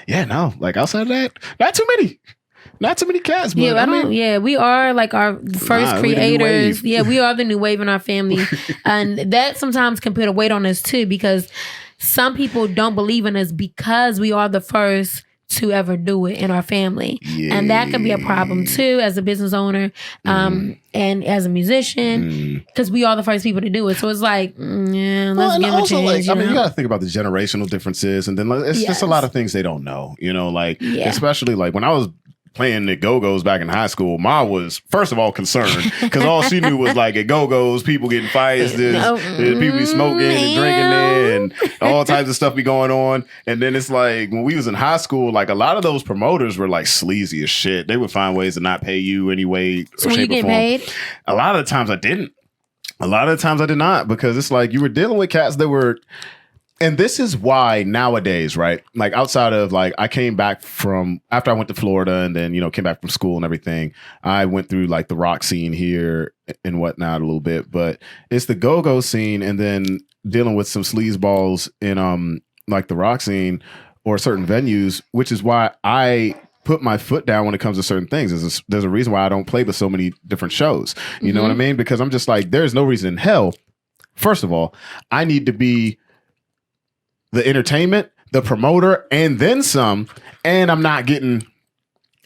yeah, no, like outside of that, not too many cats. But yeah, we are like our first creators. Yeah, we are the new wave in our family. And that sometimes can put a weight on us too, because some people don't believe in us because we are the first to ever do it in our family. And that could be a problem too as a business owner and as a musician, because we are the first people to do it. So it's like, let's give it a chance. Like, you got to think about the generational differences, and then it's just a lot of things they don't know, like, especially like when I was playing the Go-Go's back in high school, Ma was, first of all, concerned because all she knew was like at Go-Go's, people getting fights, there's people be smoking and drinking there, and all types of stuff be going on. And then it's like when we was in high school, like a lot of those promoters were like sleazy as shit. They would find ways to not pay you anyway. So were you getting paid? A lot of the times I didn't. A lot of the times I did not, because it's like you were dealing with cats that were. And this is why nowadays, right? Like outside of like, I came back from after I went to Florida and then, came back from school and everything. I went through like the rock scene here and whatnot a little bit, but it's the go-go scene and then dealing with some sleazeballs in like the rock scene or certain venues, which is why I put my foot down when it comes to certain things. There's a reason why I don't play with so many different shows. You know what I mean? Because I'm just like, there's no reason in hell. First of all, I need to be the entertainment, the promoter, and then some, and I'm not getting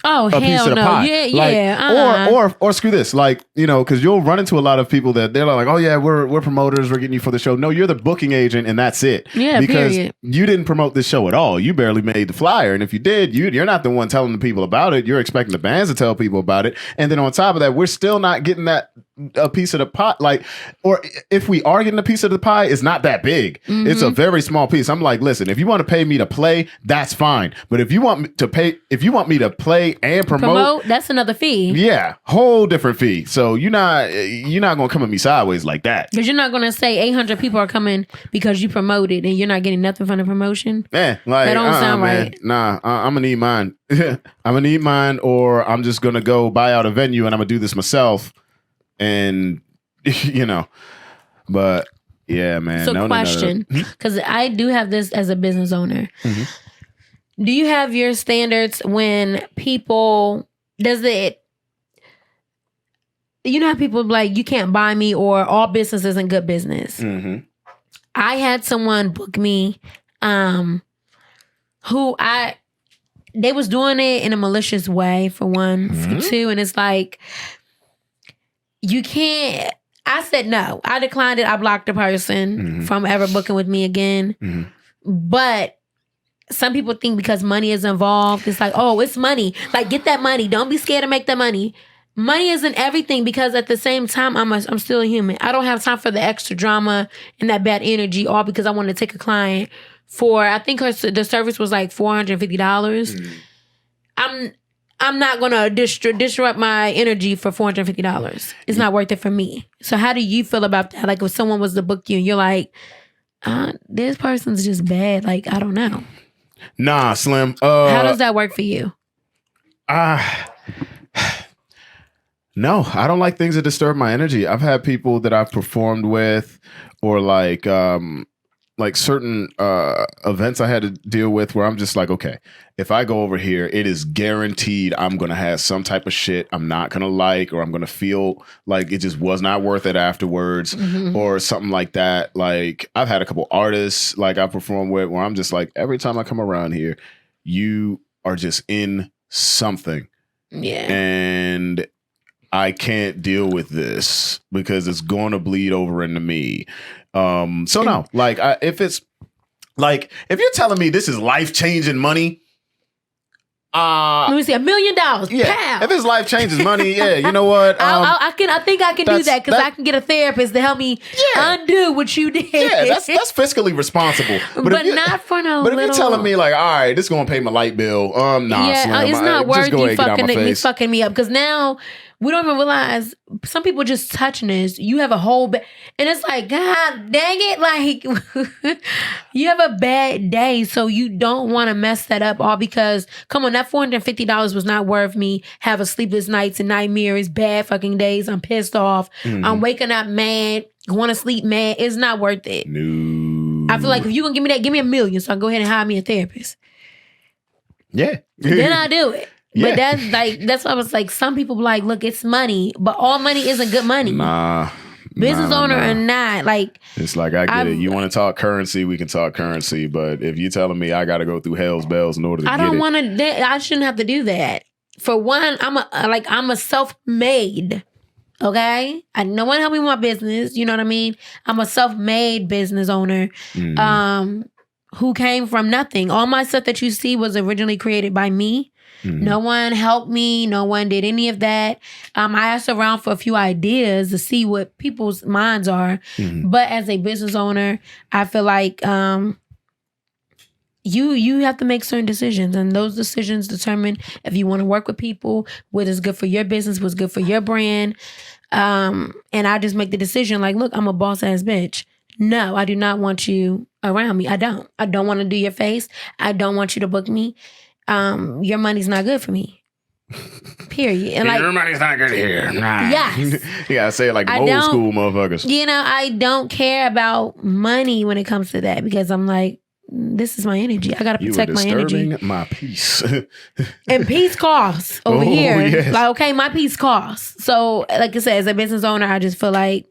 a piece of the pie. Or screw this, like, because you'll run into a lot of people that they're like, oh yeah, we're promoters, we're getting you for the show. No, you're the booking agent, and that's it. Yeah, because period. You didn't promote this show at all. You barely made the flyer, and if you did, you're not the one telling the people about it. You're expecting the bands to tell people about it, and then on top of that, we're still not getting a piece of the pie. Like, or if we are getting a piece of the pie, it's not that big. It's a very small piece. I'm like, listen, if you want to pay me to play, that's fine. But if you want me to play and promote, that's another fee. Yeah, whole different fee. So you're not gonna come at me sideways like that. Because you're not gonna say 800 people are coming because you promoted and you're not getting nothing from the promotion. Like that don't sound right. Nah, I'm gonna need mine. I'm gonna need mine, or I'm just gonna go buy out a venue and I'm gonna do this myself. And but yeah, man. So question, because I do have this as a business owner. Do you have your standards when people, how people like, you can't buy me, or all business isn't good business? I had someone book me who they was doing it in a malicious way, for one. For two, and it's like, you can't. I said no. I declined it. I blocked the person from ever booking with me again. But some people think because money is involved, it's like, oh, it's money. Like, get that money. Don't be scared to make that money. Money isn't everything, because at the same time, I'm still a human. I don't have time for the extra drama and that bad energy, all because I want to take a client for, I think the service was like $450. I'm not going to disrupt my energy for $450. It's not worth it for me. So how do you feel about that? Like, if someone was to book you and you're like, this person's just bad. Like, I don't know. Nah, Slim. How does that work for you? No, I don't like things that disturb my energy. I've had people that I've performed with, or like certain events I had to deal with where I'm just like, okay, if I go over here, it is guaranteed I'm going to have some type of shit I'm not going to like, or I'm going to feel like it just was not worth it afterwards, or something like that. Like, I've had a couple artists like I performed with where I'm just like, every time I come around here, you are just in something. Yeah. And I can't deal with this because it's going to bleed over into me. So no, like, if it's like, if you're telling me this is life-changing money, let me see, $1 million. Yeah, Pow. if it's life-changing money, yeah, you know what? I think I can do that, because I can get a therapist to help me undo what you did. Yeah, that's fiscally responsible. But not for no. But if you're telling me like, all right, this is gonna pay my light bill, nah, Slim, it's not worth you fucking me up, because now we don't even realize some people just touching this. You have a whole and it's like, God dang it, like you have a bad day, so you don't want to mess that up, all because, come on, that $450 was not worth me having sleepless nights and nightmares, bad fucking days. I'm pissed off. I'm waking up mad, going to sleep mad. It's not worth it. No. I feel like if you gonna give me that, give me $1 million, so I go ahead and hire me a therapist. Yeah. Then I do it. Yeah. But that's why I was like, some people be like, look, it's money, but all money isn't good money. Nah, Business owner Nah. or not, like It's like, I get it. You want to talk currency, we can talk currency. But if you're telling me I got to go through hell's bells in order to I get don't it. want to. I shouldn't have to do that. For one, I'm a self-made. Okay, no one help me with my business. You know what I mean? I'm a self-made business owner. Who came from nothing. All my stuff that you see was originally created by me. No one helped me. No one did any of that. I asked around for a few ideas to see what people's minds are. But as a business owner, I feel like you have to make certain decisions, and those decisions determine if you want to work with people, what is good for your business, what's good for your brand. And I just make the decision like, look, I'm a boss ass bitch. No, I do not want you around me. I don't want to do your face. I don't want you to book me. Your money's not good for me. Period. And like, your money's not good here. Nah. Yes. You gotta say it like the old school motherfuckers. You know, I don't care about money when it comes to that, because I'm like, this is my energy. I gotta protect my energy. You were disturbing my peace. And peace costs over here. Yes. Like, okay, my peace costs. So, like I said, as a business owner, I just feel like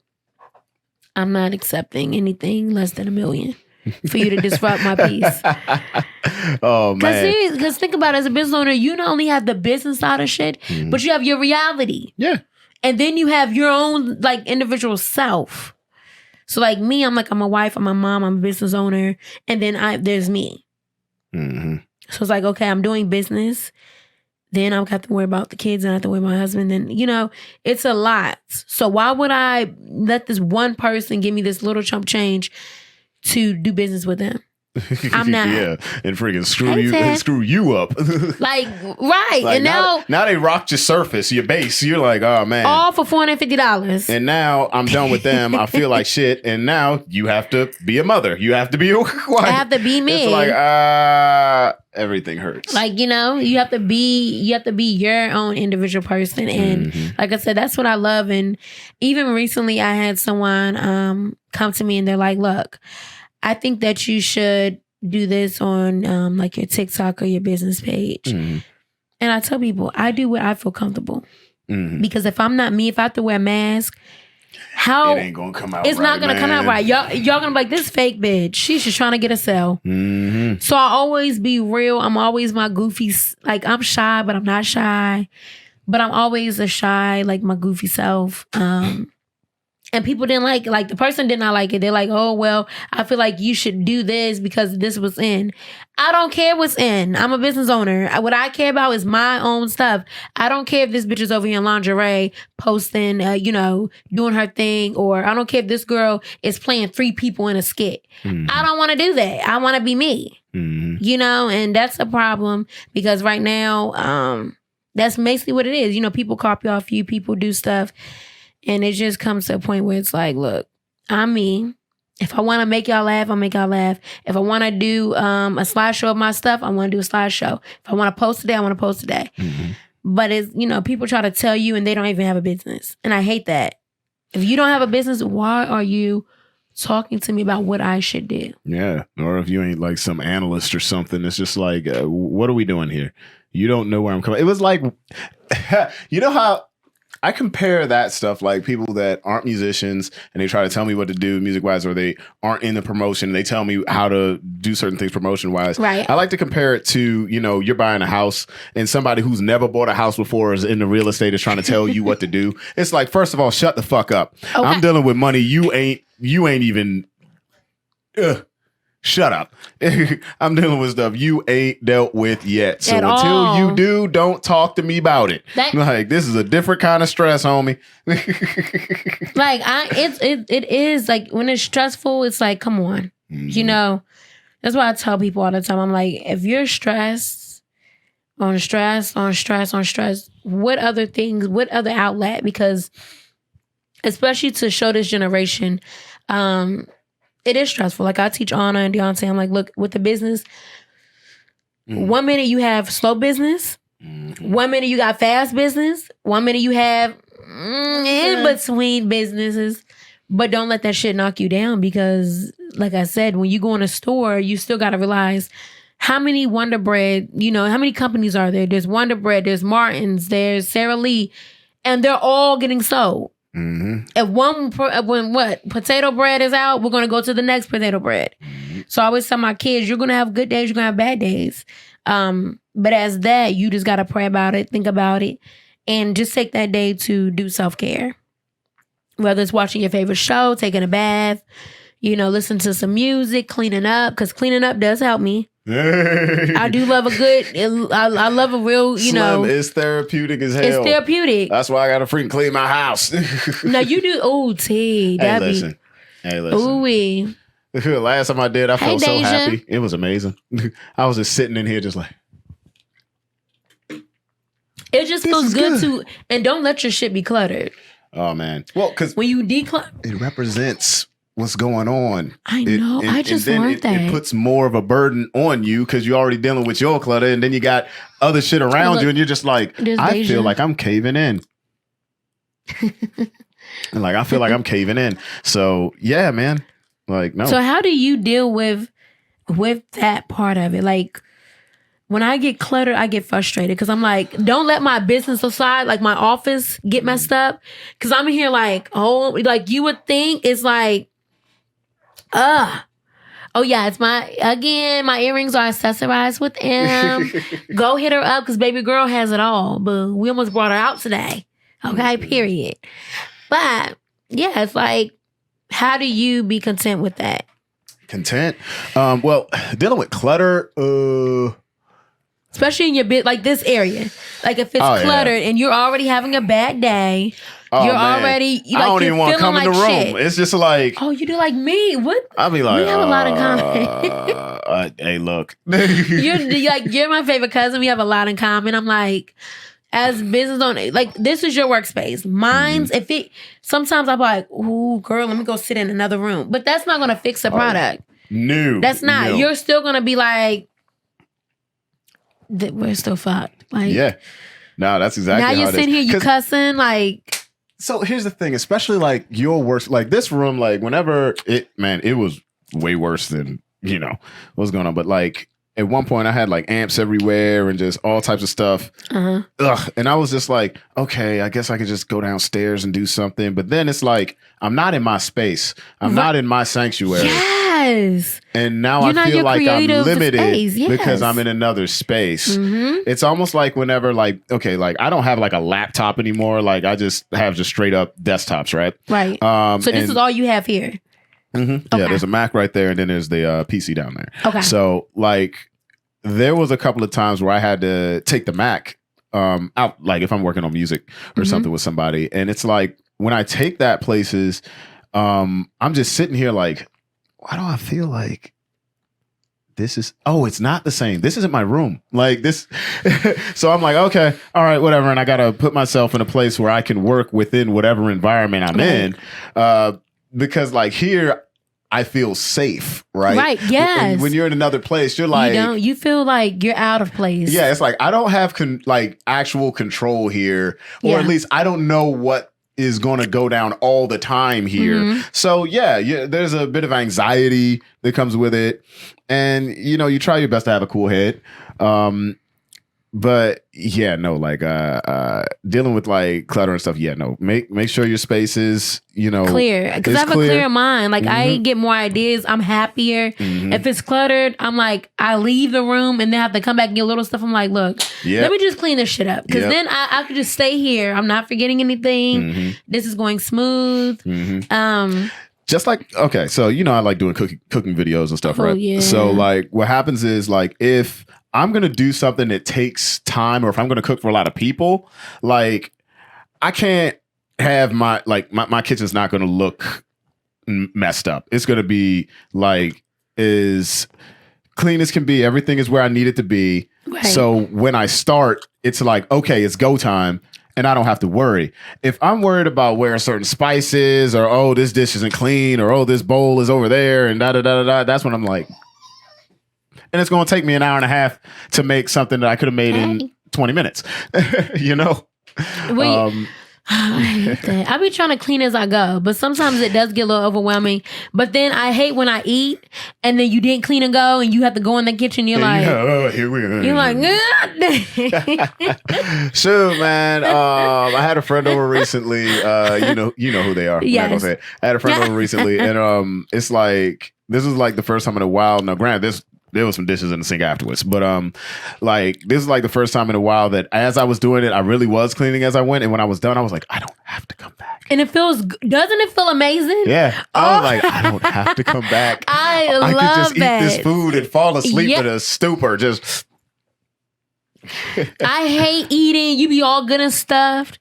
I'm not accepting anything less than $1 million for you to disrupt my peace. Oh man. Because think about it, as a business owner, you not only have the business side of shit, but you have your reality. Yeah. And then you have your own like individual self. So like me, I'm a wife, I'm a mom, I'm a business owner, and then there's me. So it's like, okay, I'm doing business. Then I have to worry about the kids and I have to worry about my husband. Then, you know, it's a lot. So why would I let this one person give me this little chump change to do business with them? I'm not. Yeah, and freaking screw you up. Like, right. Like, and now they rocked your surface, your base. You're like, oh man. all for $450. And now I'm done with them. I feel like shit. And now you have to be a mother. You have to be a wife. I have to be me. It's like, everything hurts. Like, you know, you have to be your own individual person. And like I said, that's what I love. And even recently I had someone come to me and they're like, look, I think that you should do this on like your TikTok or your business page. And I tell people, I do what I feel comfortable. Because if I'm not me, if I have to wear a mask, it ain't gonna come out. It's not gonna come out right. Y'all gonna be like, this fake bitch. She's just trying to get a sale. So I always be real. I'm always my goofy. Like, I'm shy, but I'm not shy. But I'm always a shy, like my goofy self. And people didn't like it. Like, the person did not like it. They're like, oh, well, I feel like you should do this because this was in. I don't care what's in. I'm a business owner. What I care about is my own stuff. I don't care if this bitch is over here in lingerie posting, doing her thing. Or I don't care if this girl is playing 3 people in a skit. I don't want to do that. I want to be me. And that's a problem because right now, that's basically what it is. You know, people copy off you. People do stuff. And it just comes to a point where it's like, look, I'm me. If I want to make y'all laugh, I'll make y'all laugh. If I want to do a slideshow of my stuff, I want to do a slideshow. If I want to post today, I want to post today. But it's, people try to tell you and they don't even have a business. And I hate that. If you don't have a business, why are you talking to me about what I should do? Yeah. Or if you ain't like some analyst or something, it's just like, what are we doing here? You don't know where I'm coming. It was like, you know how I compare that stuff, like people that aren't musicians and they try to tell me what to do music wise, or they aren't in the promotion. They tell me how to do certain things promotion wise. Right. I like to compare it to, you're buying a house and somebody who's never bought a house before is in the real estate is trying to tell you what to do. It's like, first of all, shut the fuck up. Okay. I'm dealing with money. You ain't even. Shut up. I'm dealing with stuff you ain't dealt with yet. So until you do, don't talk to me about it. Like, this is a different kind of stress, homie. Like, it is like when it's stressful, it's like, come on. That's why I tell people all the time. I'm like, if you're stressed on stress, what other outlet? Because especially to show this generation, it is stressful. Like, I teach Anna and Deontay. I'm like, look, with the business, 1 minute you have slow business. 1 minute you got fast business. 1 minute you have in between businesses. But don't let that shit knock you down because, like I said, when you go in a store, you still got to realize how many Wonder Bread, how many companies are there? There's Wonder Bread, there's Martin's, there's Sara Lee, and they're all getting sold. If when potato bread is out, we're gonna go to the next potato bread. So I always tell my kids, you're gonna have good days, you're gonna have bad days. But as that, you just gotta pray about it, think about it, and just take that day to do self-care. Whether it's watching your favorite show, taking a bath, listen to some music, cleaning up, because cleaning up does help me. I do love a good, I love a real, Slim is therapeutic as hell. It's therapeutic. That's why I gotta freaking clean my house. No, you do. Oh, T. Hey, listen. Ooh-wee. Last time I did, I felt so Deja. happy. It was amazing. I was just sitting in here just like. It just feels good to, and don't let your shit be cluttered. Oh, man. Well, because when you declutter, it represents what's going on. I know. I just learned that. It puts more of a burden on you because you're already dealing with your clutter, and then you got other shit around you, and you're just like, I feel like I'm caving in. And I feel like I'm caving in. So, yeah, man. No. So how do you deal with that part of it? Like, when I get cluttered, I get frustrated because I'm like, don't let my business aside, like my office, get messed up. Because I'm here you would think it's like, oh yeah, it's my earrings are accessorized with M. Go hit her up because baby girl has it all. But we almost brought her out today. Okay, period. But yeah, it's like, how do you be content with that? Content? Well, dealing with clutter, especially in your bit, like this area. Like if it's cluttered and you're already having a bad day, already I don't even want to come in the room. Shit. It's just like, oh, you do like me? What? I'll be like, we have a lot in common. Hey, look, you're my favorite cousin. We have a lot in common. I'm like, as business owner, like this is your workspace. Mine's sometimes I'm like, ooh, girl, let me go sit in another room. But that's not gonna fix the product. No, that's not. No. You're still gonna be like, we're still fucked. Like, yeah, no, that's exactly. Now how you're it sitting is. here, you cussing like. So here's the thing, especially like your worst, like this room, like whenever it was way worse than what's going on. But like at one point, I had like amps everywhere and just all types of stuff. Ugh, and I was just like, okay, I guess I could just go downstairs and do something. But then it's like I'm not in my space. I'm not in my sanctuary. Yes. And now I feel like I'm limited because I'm in another space. Mm-hmm. It's almost like whenever I don't have like a laptop anymore. Like I just have just straight up desktops, right? Right. So this is all you have here. Mm-hmm. Okay. Yeah, there's a Mac right there, and then there's the PC down there. Okay. So like there was a couple of times where I had to take the Mac out, like if I'm working on music or something with somebody, and it's like when I take that places, I'm just sitting here like, why do I feel like this is, it's not the same. This isn't my room. Like this. So I'm like, okay, all right, whatever. And I got to put myself in a place where I can work within whatever environment I'm in. Because like here, I feel safe, right? Right, yes. When you're in another place, you're like... You feel like you're out of place. Yeah, it's like, I don't have actual control here. Or at least I don't know what is going to go down all the time here. Mm-hmm. So yeah, there's a bit of anxiety that comes with it. And, you try your best to have a cool head. But yeah, no, like dealing with like clutter and stuff. Yeah, no, make sure your space is clear, because I have a clear mind. Like I get more ideas. I'm happier. If it's cluttered, I'm like, I leave the room and then have to come back and get little stuff. I'm like, look, let me just clean this shit up, because then I could just stay here. I'm not forgetting anything. This is going smooth. Just like, okay, so I like doing cooking videos and stuff, right? Yeah. So like what happens is like if I'm going to do something that takes time, or if I'm going to cook for a lot of people, like I can't have my kitchen's not going to look messed up. It's going to be like as clean as can be. Everything is where I need it to be. Right. So when I start, it's like, okay, it's go time. And I don't have to worry. If I'm worried about where a certain spice is, or, this dish isn't clean, or, this bowl is over there, and da-da-da-da-da, that's when I'm like... And it's going to take me an hour and a half to make something that I could have made in 20 minutes, I hate that. I be trying to clean as I go, but sometimes it does get a little overwhelming. But then I hate when I eat and then you didn't clean and go and you have to go in the kitchen. You're like, here we go. you're like, Shoot, man. I had a friend over recently. You know who they are. Yes. I'm not gonna say it. I had a friend over recently, and it's like this was like the first time in a while. Now, granted, there was some dishes in the sink afterwards, but like this is like the first time in a while that as I was doing it, I really was cleaning as I went, and when I was done, I was like, I don't have to come back. and it feels, doesn't it feel amazing? Yeah, I was like, I don't have to come back. I could love just that. eat this food and fall asleep Yeah. in a stupor. Just I hate eating. You be all good and stuffed,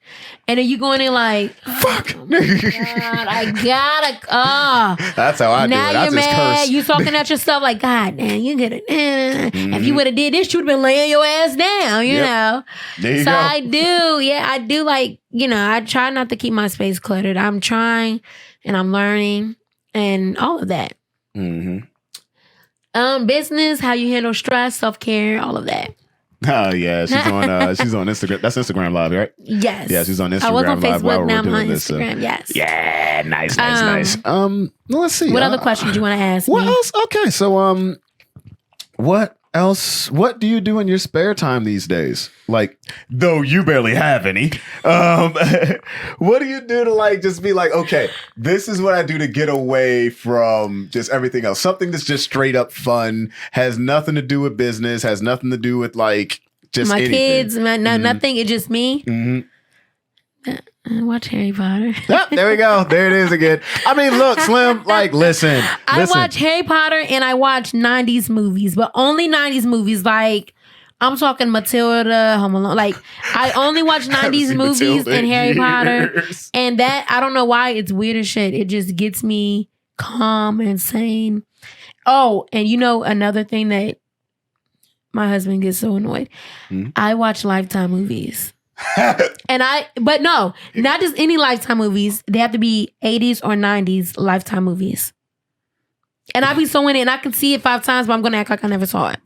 and then you going in like, fuck. God, I gotta. That's how I Now do it. I you're just mad. curse. You talking at yourself like, God, damn, you get it. If you would have did this, you'd have been laying your ass down. You Yep. know. There you So go. I do. Yeah, I do. Like, I try not to keep my space cluttered. I'm trying, and I'm learning, and all of that. Mm-hmm. Business, how you handle stress, self care, all of that. Oh yeah, she's on Instagram. That's Instagram Live, right? Yes. Yeah, she's on Instagram I was on Live while Facebook. we're Now I'm doing on this, Instagram. Yes. Yeah, nice. Well, let's see. What other questions do you want to ask What me? else? Okay, so what else? What do you do in your spare time these days? Like, though you barely have any, what do you do to like just be like, okay, this is what I do to get away from just everything else? Something that's just straight up fun, has nothing to do with business, has nothing to do with like just My anything. kids, nothing. It's just me. Mm-hmm. Watch Harry Potter. Yep, there we go. There it is again. I mean, look, Slim, like, listen. I watch Harry Potter and I watch 90s movies, but only 90s movies. Like, I'm talking Matilda, Home Alone. Like, I only watch 90s seen movies Matilda and in Harry Potter. years. And that, I don't know why, it's weird as shit. It just gets me calm and sane. Oh, and another thing that my husband gets so annoyed. I watch Lifetime movies. But no, not just any Lifetime movies. They have to be 80s or 90s Lifetime movies. And I be so in it, and I can see it 5 times, but I'm going to act like I never saw it.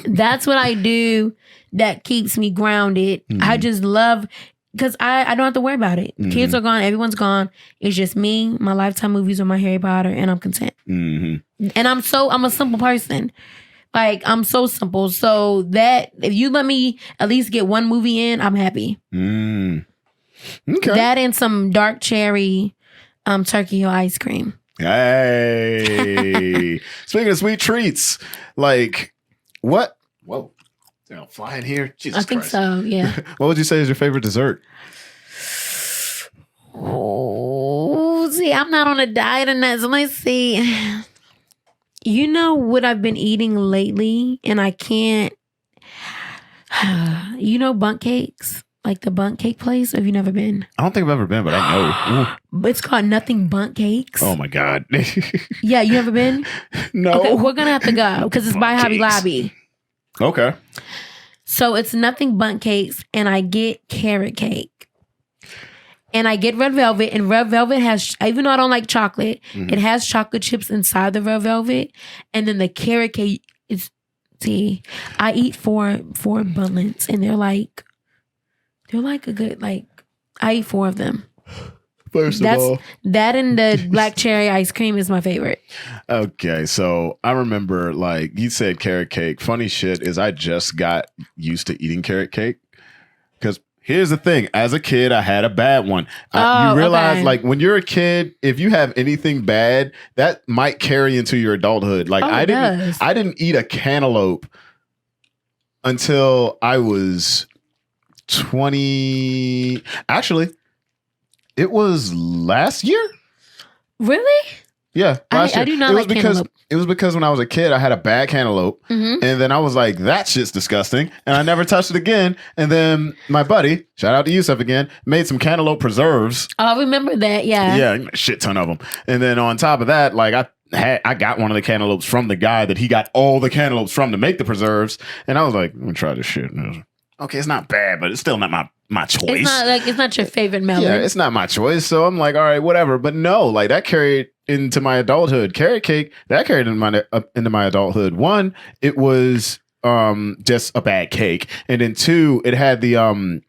That's what I do that keeps me grounded. I just love, because I don't have to worry about it. Kids are gone, everyone's gone. It's just me, my Lifetime movies, or my Harry Potter, and I'm content. And I'm a simple person. Like, I'm so simple. So that, if you let me at least get one movie in, I'm happy. Okay. That and some dark cherry turkey or ice cream. Hey. Speaking of sweet treats, like, what? Whoa. They'll fly in here. Jesus I think Christ. so, yeah. What would you say is your favorite dessert? Oh, see, I'm not on a diet or nothing. So let's see. You know what I've been eating lately, and I can't. Bundt cakes, like the Bundt cake place. Have you never been? I don't think I've ever been, but I know. But it's called Nothing Bundt Cakes. Oh my God. Yeah, you ever been? No. Okay, we're gonna have to go because it's by Bundt Hobby cakes. Lobby. Okay. So it's Nothing Bundt Cakes, and I get carrot cake. And I get red velvet, and red velvet has, even though I don't like chocolate, it has chocolate chips inside the red velvet. And then the carrot cake is, see, I eat four buns, and they're like a good, like, I eat 4 of them. First of all. That and the black cherry ice cream is my favorite. Okay, so I remember, like, you said carrot cake. Funny shit is I just got used to eating carrot cake. Because here's the thing. As a kid, I had a bad one. You realize, okay. like, when you're a kid, if you have anything bad, that might carry into your adulthood. Like, I didn't eat a cantaloupe until I was 20. Actually, it was last year. Really? Yeah, last year. I do not like cantaloupe. It was because when I was a kid, I had a bad cantaloupe, and then I was like, "That shit's disgusting," and I never touched it again. And then my buddy, shout out to Yusuf again, made some cantaloupe preserves. Oh, I remember that. Yeah, a shit ton of them. And then on top of that, like I got one of the cantaloupes from the guy that he got all the cantaloupes from to make the preserves, and I was like, "I'm gonna try this shit." And I was like, okay, it's not bad, but it's still not my choice. It's not your favorite melon. Yeah, it's not my choice. So I'm like, all right, whatever. But no, like that carried into my adulthood. Carrot cake, that carried into my adulthood. 1, it was just a bad cake. And then 2, it had the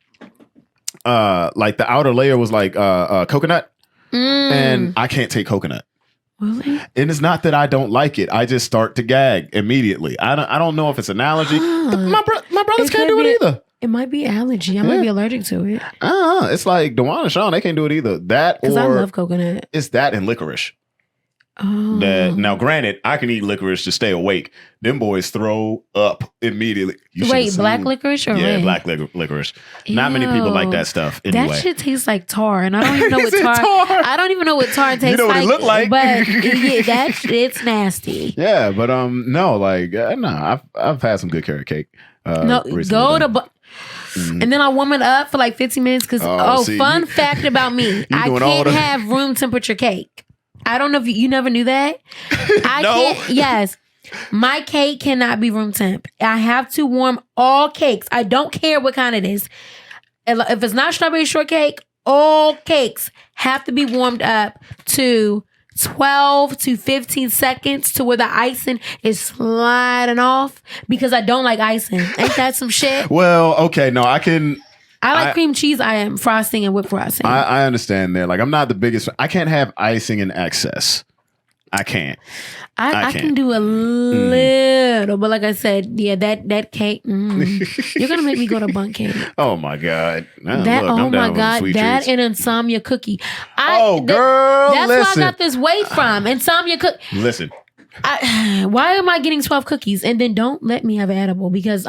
like the outer layer was like coconut, and I can't take coconut. Really? And it's not that I don't like it. I just start to gag immediately. I don't know if it's an allergy. My brothers can't do it either. It might be allergy. I might be allergic to it. It's like Tovaun and Shaun, they can't do it either. That because or I love coconut. It's that and licorice. Oh. Now, granted, I can eat licorice to stay awake. Them boys throw up immediately. Wait, black licorice or red? Black licorice. Not many people like that stuff. Anyway. That shit tastes like tar, and I don't even know what tar. I don't even know what tar tastes like. You know what it look like, but yeah, it's nasty. Yeah, but no, like no, I've had some good carrot cake. No, go to. And then I warm it up for like 15 minutes because fun fact about me, I can't have room temperature cake. I don't know if you never knew that. I can't. Yes. My cake cannot be room temp. I have to warm all cakes. I don't care what kind it is. If it's not strawberry shortcake, all cakes have to be warmed up to 12 to 15 seconds to where the icing is sliding off because I don't like icing. Ain't that some shit? Well, okay. No, I like cream cheese. I am frosting and whipped frosting. I understand that. Like, I'm not the biggest. I can't have icing in excess. I can't. I can do a little, but like I said, yeah, that cake. You're gonna make me go to Bundt Cake. Oh my god! Oh my god! That and insomnia cookie. Girl, that's listen. where I got this weight from. Insomnia cookie. Listen. Why am I getting 12 cookies and then don't let me have an edible because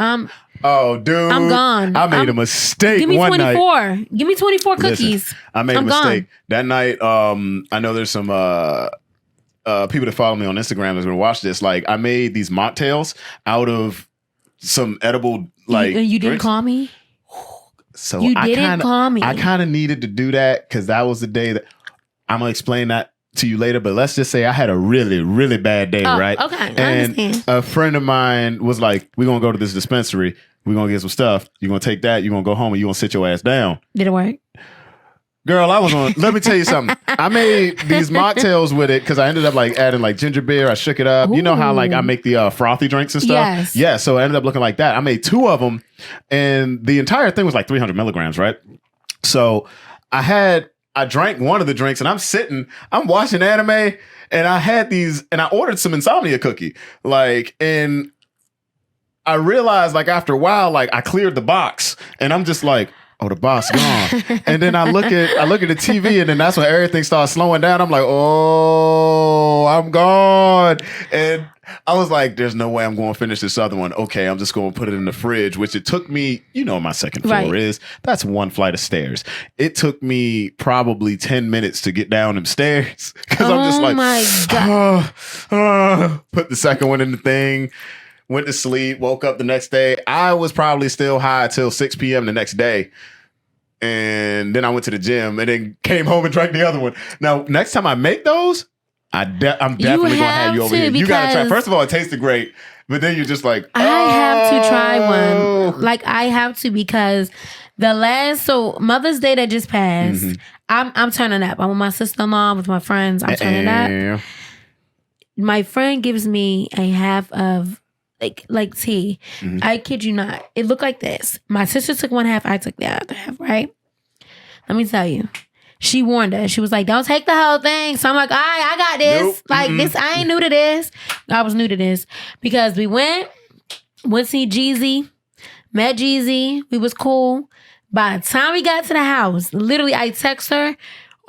Oh, dude. I'm gone. I made a mistake. Give me one 24. Night. Give me 24 cookies. Listen, I made a mistake. Gone. That night, I know there's some people that follow me on Instagram that's going to watch this. Like, I made these mocktails out of some edible, like... You didn't drinks. Call me? So you didn't call me. I kind of needed to do that because that was the day that... I'm going to explain that to you later, but let's just say I had a really, really bad day, right? Okay, I and understand. A friend of mine was like, we're going to go to this dispensary. We're going to get some stuff. You're going to take that. You're going to go home and you're going to sit your ass down. Did it work? Girl, I was on. Let me tell you something. I made these mocktails with it because I ended up like adding like ginger beer. I shook it up. Ooh. You know how like I make the frothy drinks and stuff? Yes. Yeah. So it ended up looking like that. I made 2 of them and the entire thing was like 300 milligrams, right? So I drank one of the drinks and I'm watching anime and I had these and I ordered some insomnia cookie. Like, and I realized like after a while, like I cleared the box and I'm just like, oh, the box gone. And then I look at the TV and then that's when everything starts slowing down. I'm like, oh, I'm gone. And I was like, there's no way I'm going to finish this other one. Okay, I'm just going to put it in the fridge, which it took me, you know, my second floor is. That's 1 flight of stairs. It took me probably 10 minutes to get down them stairs because I'm just like, my God. Put the second one in the thing. Went to sleep, woke up the next day. I was probably still high till 6 p.m. the next day. And then I went to the gym and then came home and drank the other one. Now, next time I make those, I'm definitely going to have you over here. You got to try. First of all, it tasted great. But then you're just like, I have to try one. Like, I have to because Mother's Day that just passed, I'm turning up. I'm with my sister-in-law, with my friends. I'm turning up. My friend gives me a half of like tea. I kid you not. It looked like this. My sister took 1 half. I took the other half, right? Let me tell you. She warned us. She was like, don't take the whole thing. So I'm like, all right, I got this. Nope. Like this, I ain't new to this. I was new to this. Because we went to see Jeezy, met Jeezy. We was cool. By the time we got to the house, literally I text her.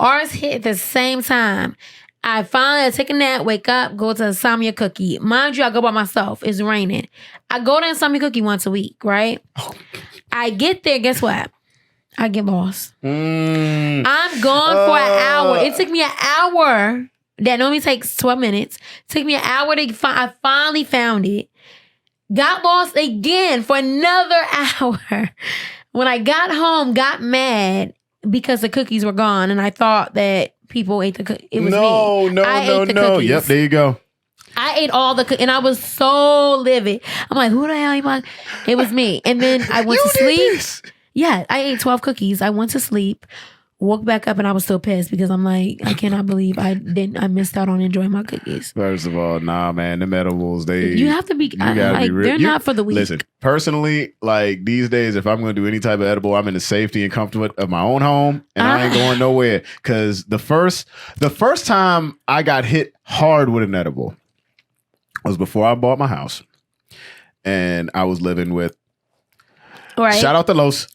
Ours hit at the same time. I finally take a nap, wake up, go to insomnia cookie. Mind you, I go by myself. It's raining. I go to insomnia cookie once a week, right? I get there, guess what? I get lost. I'm gone for an hour. It took me an hour. That normally takes 12 minutes. It took me an hour to I finally found it. Got lost again for another hour. When I got home, got mad because the cookies were gone, and I thought that people ate the cookies. It was me. No. Yep, there you go. I ate all the cookies, and I was so livid. I'm like, who the hell you want? It was me. And then I went to sleep. Yeah, I ate 12 cookies. I went to sleep. woke back up and I was still pissed because I'm like, I cannot believe I missed out on enjoying my cookies. First of all, nah, man, the edibles, You have to be, gotta be real. they're not for the weak. Listen, personally, like these days, if I'm going to do any type of edible, I'm in the safety and comfort of my own home, and I ain't going nowhere. Because the first time I got hit hard with an edible was before I bought my house, and I was living with. Right. Shout out to Los.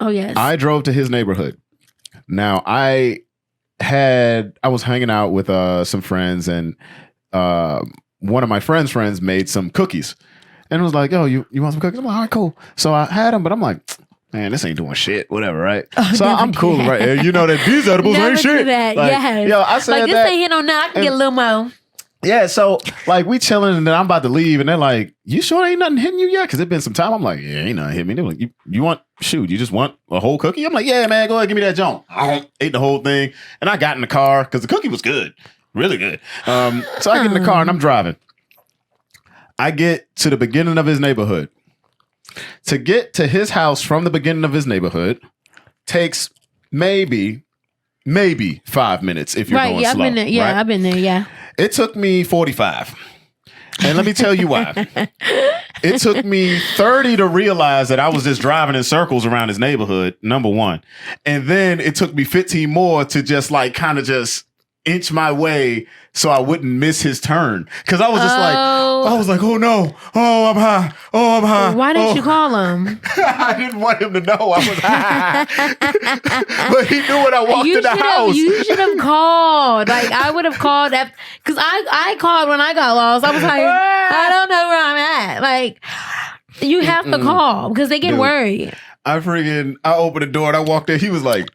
Oh yes. I drove to his neighborhood. Now I was hanging out with some friends, and one of my friends' made some cookies, and was like, "Yo, you want some cookies?" I'm like, "All right, cool." So I had them, but I'm like, "Man, this ain't doing shit. Whatever, right?" So I'm cool, right? And you know that these edibles ain't shit. That. Like, yes. Yo, I said like this that, ain't hit on now. I can get a little more. Yeah, so like we chilling, and then I'm about to leave, and they're like, "You sure ain't nothing hitting you yet?" Because it's been some time. I'm like, "Yeah, ain't nothing hitting me." They're like, "You want you just want a whole cookie?" I'm like, "Yeah, man, go ahead, give me that junk." I ate the whole thing, and I got in the car because the cookie was good, really good. So I get in the car and I'm driving. I get to the beginning of his neighborhood. To get to his house from the beginning of his neighborhood takes maybe 5 minutes if you're going slow. I've been there. Yeah, right? I've been there. Yeah. It took me 45. And let me tell you why. It took me 30 to realize that I was just driving in circles around his neighborhood, number one. And then it took me 15 more to just like kind of just inch my way so I wouldn't miss his turn. Because I was just oh no. Oh, I'm high. Why didn't you call him? I didn't want him to know I was high. But he knew when I walked in the house. You should have called. Like, I would have called that. Because I called when I got lost. I was like, I don't know where I'm at. Like, you have to call because they get worried. I opened the door and I walked in. He was like,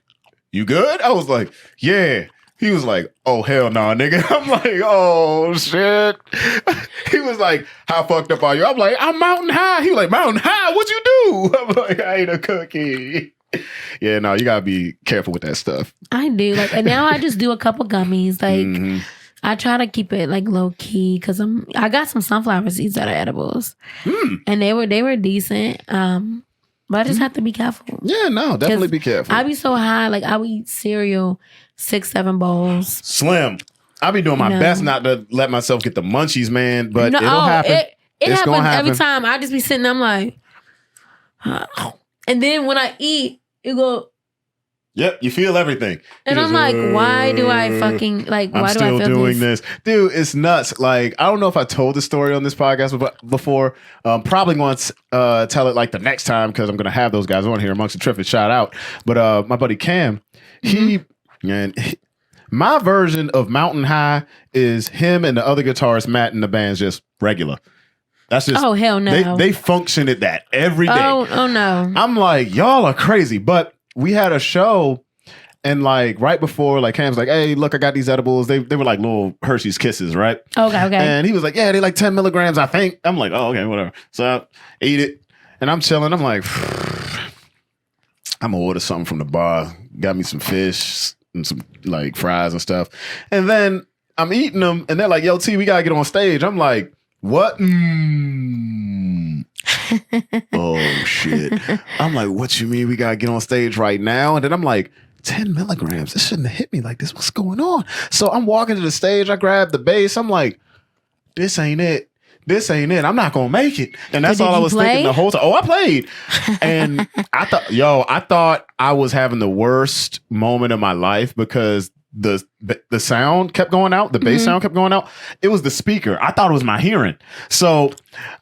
"You good?" I was like, "Yeah." He was like, "Oh, hell no, nigga." I'm like, "Oh, shit." He was like, "How fucked up are you?" I'm like, "I'm mountain high." He was like, "Mountain high? What'd you do?" I'm like, "I ate a cookie." Yeah, no, you gotta be careful with that stuff. I do. Like, and now I just do a couple gummies. Like, I try to keep it like low key because I got some sunflower seeds that are edibles, and they were decent. But I just have to be careful. Yeah, no, definitely be careful. I be so high, like I would eat cereal 6-7 bowls. Slim. I be doing my best not to let myself get the munchies, man. But it'll happen. It happens every time. I just be sitting there, I'm like, and then when I eat, it go. Yep, you feel everything. And I'm like, why do I fucking like? Why do I feel doing this? Dude, it's nuts. Like, I don't know if I told this story on this podcast before. Probably going to tell it like the next time because I'm going to have those guys on here amongst the Triffid. Shout out. But my buddy Cam, my version of Mountain High is him and the other guitarist Matt and the band's just regular. That's just hell no. They function at that every day. Oh no. I'm like, y'all are crazy, but. We had a show, and like right before, like Cam's like, "Hey, look, I got these edibles." They were like little Hershey's Kisses, right? Okay. And he was like, "Yeah, they like 10 milligrams, I think." I'm like, "Oh, okay, whatever." So I ate it, and I'm chilling. I'm like, I'm gonna order something from the bar. Got me some fish and some like fries and stuff, and then I'm eating them, and they're like, "Yo, T, we gotta get on stage." I'm like, "What?" Oh shit. I'm like, "What you mean we gotta get on stage right now?" And then I'm like, 10 milligrams, this shouldn't have hit me like this. What's going on? So I'm walking to the stage, I grab the bass, I'm like, this ain't it. I'm not gonna make it. And that's all I was thinking the whole time. Oh, I played. And I thought I was having the worst moment of my life because the sound kept going out, the bass sound kept going out. It was the speaker. I thought it was my hearing. So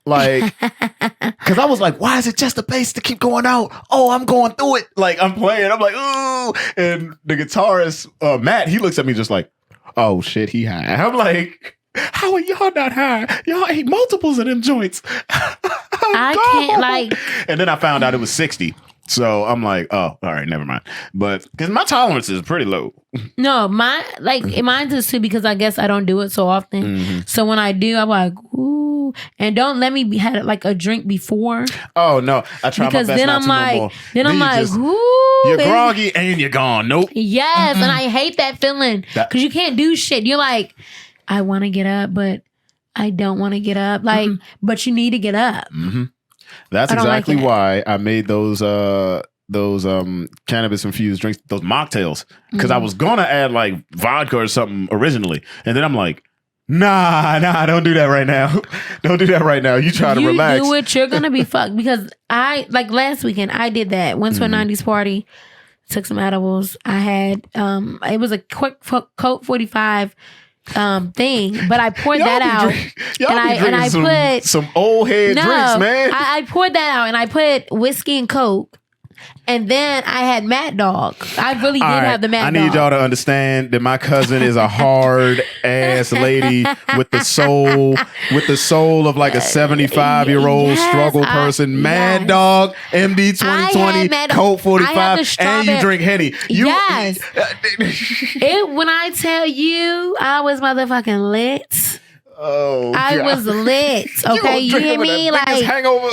like, because I was like, why is it just the bass to keep going out? Oh, I'm going through it. Like I'm playing. I'm like, ooh. And the guitarist, Matt, he looks at me just like, oh shit, he high. I'm like, how are y'all not high? Y'all ate multiples of them joints. I can't like. And then I found out it was 60. So I'm like, oh, all right, never mind. But because my tolerance is pretty low. No, mine's is too because I guess I don't do it so often. So when I do, I'm like, ooh, and don't let me have like a drink before. Oh no, I try my best not to no more. Then I'm like, ooh, you're groggy and you're gone. Nope. Yes, and I hate that feeling because you can't do shit. You're like, I want to get up, but I don't want to get up. Like, but you need to get up. That's exactly why I made those those cannabis infused drinks, those mocktails, because I was gonna add like vodka or something originally, and then I'm like, nah, don't do that right now. Don't do that right now. You try to relax. You do it, you're gonna be fucked. Because I like last weekend I did that. Went to a 90s party, took some edibles. I had it was a quick Coke 45 thing, but I poured that out. And I put some old head drinks, man. I poured that out and I put whiskey and Coke. And then I had Mad Dog. I really did have the Mad Dog. I need y'all to understand that my cousin is a hard ass lady with the soul of like a 75-year-old struggle person. Mad Dog, MD 2020, Coke 45, and you drink Henny. Yes. When I tell you, I was motherfucking lit. Oh, I was lit. Okay, you hear me? Like hangover.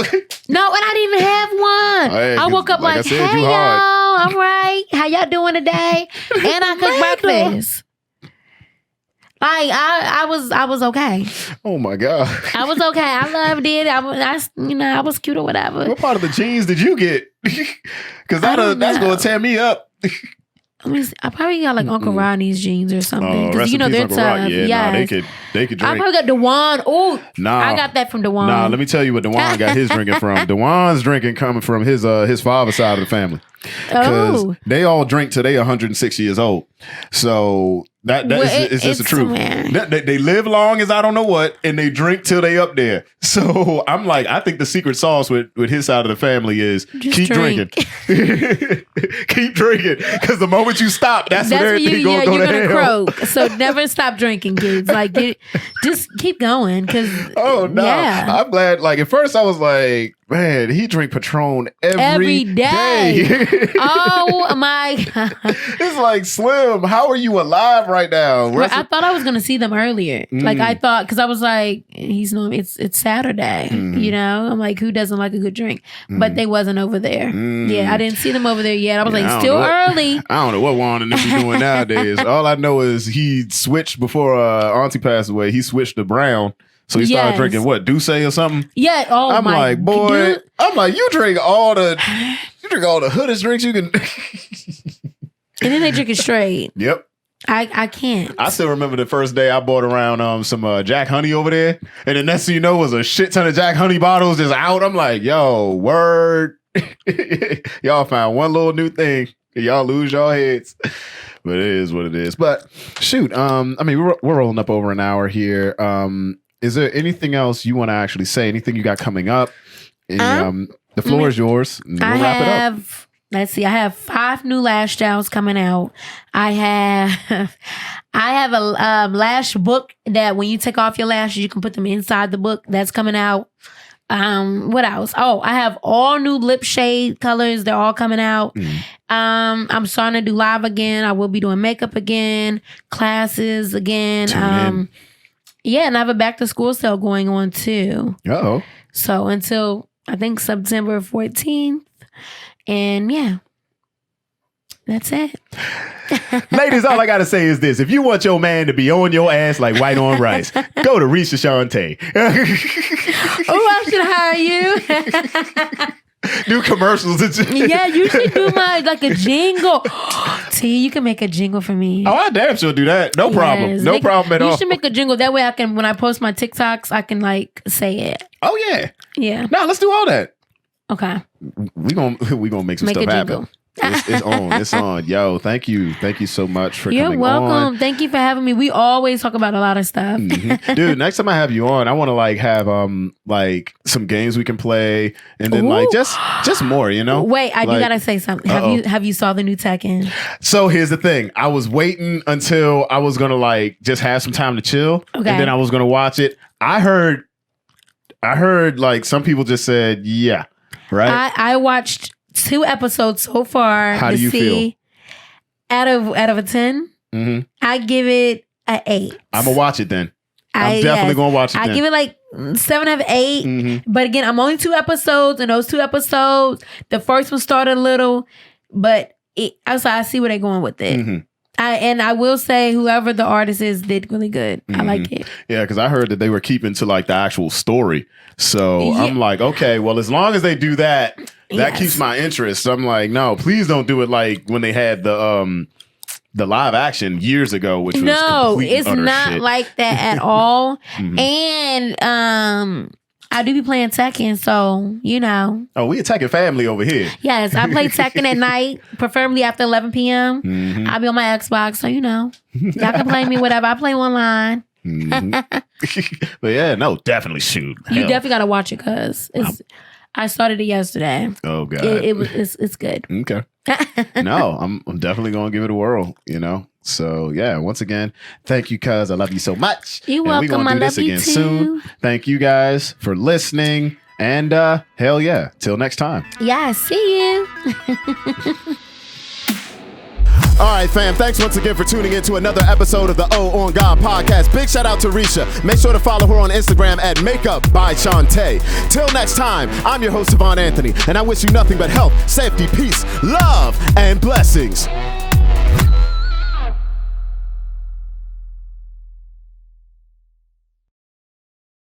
No, and I didn't even have one. Hey, I woke up like, hey y'all, all right, how y'all doing today? And I cooked breakfast. Like I was okay. Oh my God, I was okay. I loved it. I was cute or whatever. What part of the jeans did you get? Because that's gonna tear me up. I probably got like Uncle Rodney's jeans or something. Because they're tough. Yeah, they could drink. I probably got Tovaun. Oh, I got that from Tovaun. Nah, let me tell you what Tovaun got his drinking from. Tovaun's drinking coming from his father's side of the family. Because they all drink till they 106 years old. So it's just the truth. They live long as I don't know what, and they drink till they up there. So I'm like, I think the secret sauce with his side of the family is keep drinking. Keep drinking. Because the moment you stop, that's when everything gonna go to hell. You're gonna croak. So never stop drinking, kids. Like just keep going. Because I'm glad. Like at first I was like, man, he drink Patron every day. Oh my God. It's like, Slim, how are you alive right now? I thought I was going to see them earlier. Like I thought, because I was like, it's Saturday. You know? I'm like, who doesn't like a good drink? But they wasn't over there. Yeah, I didn't see them over there yet. I was like, still early. I don't know what Juan and them be doing nowadays. All I know is he switched before Auntie passed away. He switched to brown. So he started drinking what, Douce or something? Yeah. Oh I'm my like, boy. I'm like, you drink all the hoodest drinks you can. And then they drink it straight. Yep. I can't. I still remember the first day I bought around some Jack Honey over there, and the next thing you know was a shit ton of Jack Honey bottles just out. I'm like, yo, word. Y'all found one little new thing. Y'all lose y'all heads. But it is what it is. But shoot, I mean, we're rolling up over an hour here. Is there anything else you want to actually say? Anything you got coming up? And, the floor is yours. We'll wrap it up. Let's see. I have 5 new lash gels coming out. I have a lash book that when you take off your lashes, you can put them inside the book. That's coming out. What else? Oh, I have all new lip shade colors. They're all coming out. I'm starting to do live again. I will be doing makeup again, classes again. Yeah, and I have a back to school sale going on too. Uh-oh. So until I think September 14th. And yeah, that's it. Ladies, all I got to say is this. If you want your man to be on your ass like white on rice, go to Reisha Shaunta. Oh, I should hire you. Do commercials. Yeah, you should do like a jingle. T, you can make a jingle for me. Oh, I damn sure do that. No problem. No problem at all. You should make a jingle. That way I can, when I post my TikToks, I can like say it. Oh, yeah. Yeah. No, let's do all that. Okay. We gonna make some stuff happen. It's on. It's on. Yo, thank you. Thank you so much for coming on. You're welcome. Thank you for having me. We always talk about a lot of stuff. Dude, next time I have you on, I want to like have like some games we can play and then like just more, you know? Wait, I do gotta say something. Have you saw the new Tekken? So here's the thing. I was waiting until I was gonna like just have some time to chill. Okay. And then I was gonna watch it. I heard like some people just said, yeah. Right. I watched 2 episodes so far. How do you feel? Out of a 10, I give it an 8. I'm gonna watch it then. I'm definitely gonna watch it. I give it like 7 out of 8. But again, I'm only 2 episodes, and those 2 episodes, the first one started a little, but I see where they're going with it. I will say whoever the artist is did really good. I like it. Yeah, because I heard that they were keeping to like the actual story. So Yeah. I'm like, okay, well, as long as they do that, that keeps my interest. So I'm like, no, please don't do it like when they had the live action years ago, which was complete it's utter not shit. like that at all. And I do be playing Tekken, so you know. Oh, we a Tekken family over here. Yes, I play Tekken at night, preferably after 11 p.m. I'll be on my Xbox, so you know. Y'all can play me whatever. I play online. But yeah, no, definitely shoot. You Hell. definitely gotta watch it because I started it yesterday. Oh god, It's good. Okay. No, I'm definitely gonna give it a whirl. You know. So yeah, once again, thank you, cuz I love you so much. You're and we welcome. gonna do I this love you again too. soon. Thank you guys for listening, and hell yeah, till next time. Yeah, see you. All right, fam. Thanks once again for tuning in to another episode of the O on God podcast. Big shout out to Reisha. Make sure to follow her on Instagram at Makeup by Shaunta. Till next time, I'm your host, Tovaun Anthony, and I wish you nothing but health, safety, peace, love, and blessings.